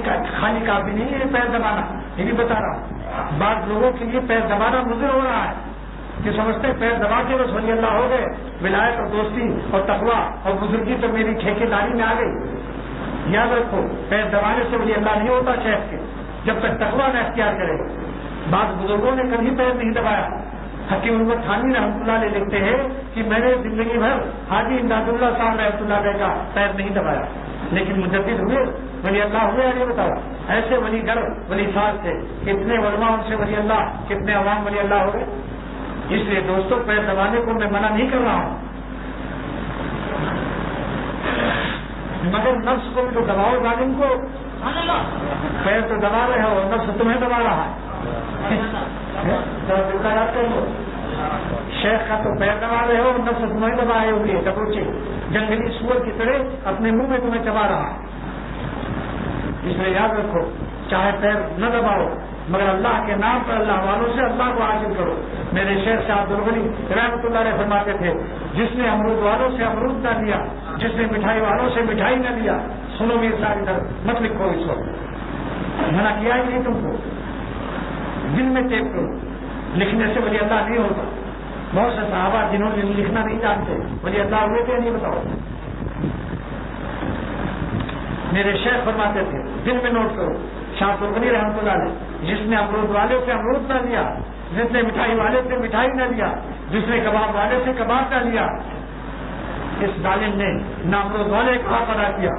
کافی نہیں ہے پیر دبانا، یہ بھی بتا رہا ہوں۔ بعض لوگوں کے لیے پیر دبانا مضر ہو رہا ہے کہ سمجھتے پیر دبا کے بس ولی اللہ ہو گئے، ولایت اور دوستی اور تقویٰ اور بزرگی تو میری ٹھیکے داری میں آ گئی۔ یاد رکھو پیر دبانے سے ولی اللہ نہیں ہوتا شیخ کے، جب تک تقویٰ نہ اختیار کرے۔ بعض بزرگوں نے کبھی پیر نہیں دبایا، حکیم محمد تھانوی رحمۃ اللہ علیہ لکھتے ہیں کہ میں نے زندگی بھر حاجی امداد اللہ صاحب رحمۃ اللہ علیہ کا پیر نہیں دبایا، لیکن مجدد ہوئے ولی اللہ ہوئے، یہ بتاؤ ایسے ولی گر ولی ساز تھے، کتنے علماء ان سے ولی اللہ، کتنے عوام ولی اللہ ہو گئے۔ اس لیے دوستوں پیر دبانے کو میں منع نہیں کر رہا ہوں، مگر نفس کو تو دباؤ، ظالم کو پیر تو دبا رہے ہو، نفس تمہیں دبا رہا ہے۔ شیخ کا تو پیر دبا رہے ہو، نفس تمہیں دبائے ہوئی ہے، ڈبوچے جنگلی سور کی طرح اپنے منہ میں تمہیں چبا رہا ہے۔ اس لیے یاد رکھو چاہے پیر نہ دباؤ مگر اللہ کے نام پر اللہ والوں سے اللہ کو حاصل کرو۔ میرے شیخ صاحب عبدالغنی رحمۃ اللہ علیہ فرماتے تھے جس نے امرود والوں سے امرود نہ لیا، جس نے مٹھائی والوں سے مٹھائی نہ لیا، سنو میری ساری طرف مت لکھو، اس وقت منع کیا ہی نہیں تم کو، دل میں ٹیپ کرو، لکھنے سے ولی اللہ نہیں ہوتا۔ بہت سے صحابہ جنہوں نے لکھنا نہیں جانتے ولی اللہ ہوئے تھے نہیں، بتاؤ۔ میرے شیخ فرماتے تھے دل میں نوٹ کرو، شاہ عبدالغنی رحمۃ اللہ علیہ، جس نے امرود والے سے امرود نہ لیا، جس نے مٹھائی والے سے مٹھائی نہ لیا، جس نے کباب والے سے کباب نہ لیا، اس ظالم نے نہ امرود والے کا حق ادا کیا،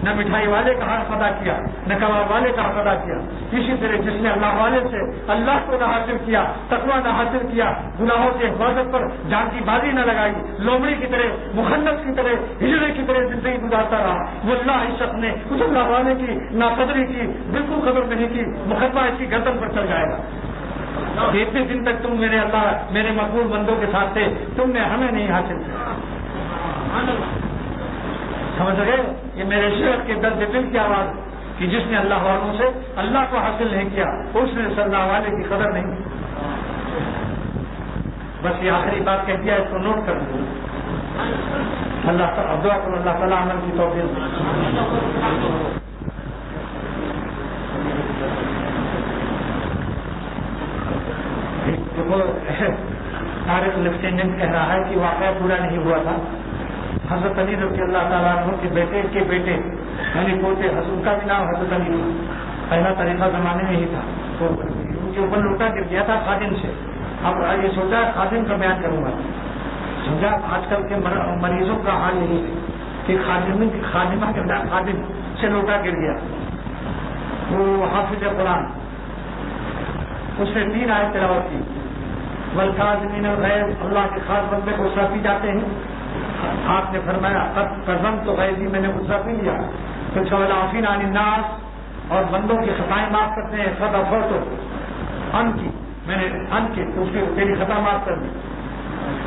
نہ مٹھائی والے کا حق ادا کیا، نہ کباب والے کا حق ادا کیا۔ اسی طرح جس نے اللہ والے سے اللہ کو نہ حاصل کیا، تقویٰ نہ حاصل کیا، گناہوں کی حفاظت پر جان کی بازی نہ لگائی، لومڑی کی طرح مخنث کی طرح ہجڑے کی طرح زندگی گزارتا رہا، وہ اللہ اس شخص نے اس اللہ والے کی ناقدری کی، بالکل قدر نہیں کی، مقدمہ اس کی گردن پر چل جائے گا۔ اتنے دن تک تم میرے اللہ میرے مقبول بندوں کے ساتھ تھے، تم نے ہمیں نہیں حاصل کیا، سمجھ گئے؟ یہ میرے شیخ کے درد دل کی آواز ہے کہ جس نے اللہ والوں سے اللہ کو حاصل نہیں کیا اس نے صلی اللہ والے کی قدر نہیں کی. بس یہ آخری بات کہہ دیا, اس کو نوٹ کر دوں. اللہ تعالیٰ دعا کرو اللہ تعالیٰ عمل کی توفیق دے. طارق لیفٹیننٹ کہہ رہا ہے کہ واقعہ پورا نہیں ہوا تھا. حضرت علی رضی اللہ تعالیٰ عنہ کے بیٹے یعنی پوتے حضرت کا بھی نام حضرت علی تھا. پہلا طریقہ زمانے میں ہی تھا. تو ان کے اوپر لوٹا گر گیا تھا خادم سے. اب یہ سوچا خادم کا بیان کروں گا. سمجھا آج کل کے مریضوں کا حال یہی ہے کہ خادمہ کے خادم سے لوٹا گر گیا. وہ حافظ قرآن, اس نے 3 آیت تلاوت کی. والکاظمین الغیظ, اللہ کے خاص بندے کو غصہ پی جاتے ہیں. آپ نے فرمایا قسم تو غیظی, میں نے غصہ پی لیا. پھر والعافین عن الناس, اور بندوں کی خطائیں معاف کرتے ہیں. فغفرت ان کی, میں نے ان کی تو اس کی تیری خطا معاف کر دی.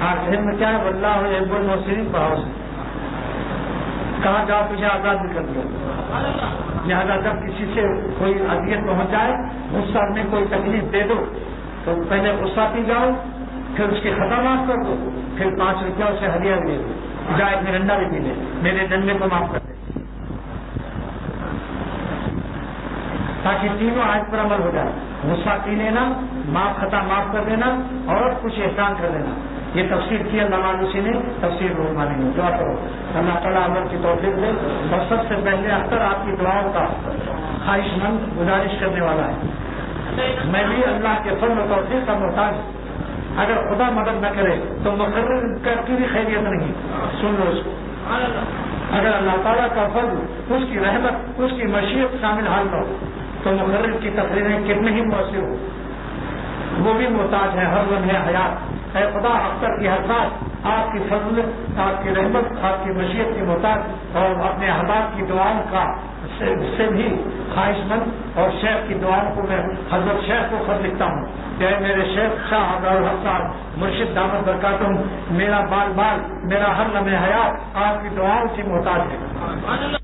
آج ذہن میں کیا ہے, واللہ یحب المحسنین پڑھاؤ سے کہا جاؤ تجھے آزاد بھی کر دیا. لہٰذا جب کسی سے کوئی اذیت پہنچ جائے, غصہ میں کوئی تکلیف دے دو تو پہلے غصہ پی جاؤ, پھر اس کی خطا معاف کر دو, پھر 5 روپیہ اسے ہدیہ دے دو, جا ایک مرنڈا بھی پی لے, میرے ڈنڈے کو معاف کر دے, تاکہ تینوں آیت پر عمل ہو جائے. غصہ پی لینا, خطا معاف کر دینا, اور کچھ احسان کر دینا. یہ تفسیر کی اللہ مانوسی نے تفسیر روحانی میں. دعا کرو اللہ تعالیٰ عمل کی توفیق دے. اور سب سے پہلے اختر آپ کی دعاؤں کا خواہش مند گزارش کرنے والا ہے. میں بھی اللہ کے فضل و توفیق کا محتاج. اگر خدا مدد نہ کرے تو مقرر کی بھی خیریت نہیں. سن لو اس کو. اگر اللہ تعالیٰ کا فضل, اس کی رحمت, اس کی مشیت شامل حال ہو تو مقرر کی تقریریں کتنے ہی مؤثر ہو. وہ بھی محتاج ہے ہر لمحے حیات. اے خدا اختر کی ہر ساتھ آپ کی فضل, آپ کی رحمت, آپ کی مشیت کی محتاج, اور اپنے احباب کی دعاؤں کا سے بھی خواہش مند, اور شیخ کی دعاؤں کو میں حضرت شیخ کو خط لکھتا ہوں کہ میرے شیخ شاہ عبدالحق صاحب مرشد دامت برکاتہم, میرا بال میرا ہر لمحے حیات آپ کی دعاؤں کی محتاج ہے.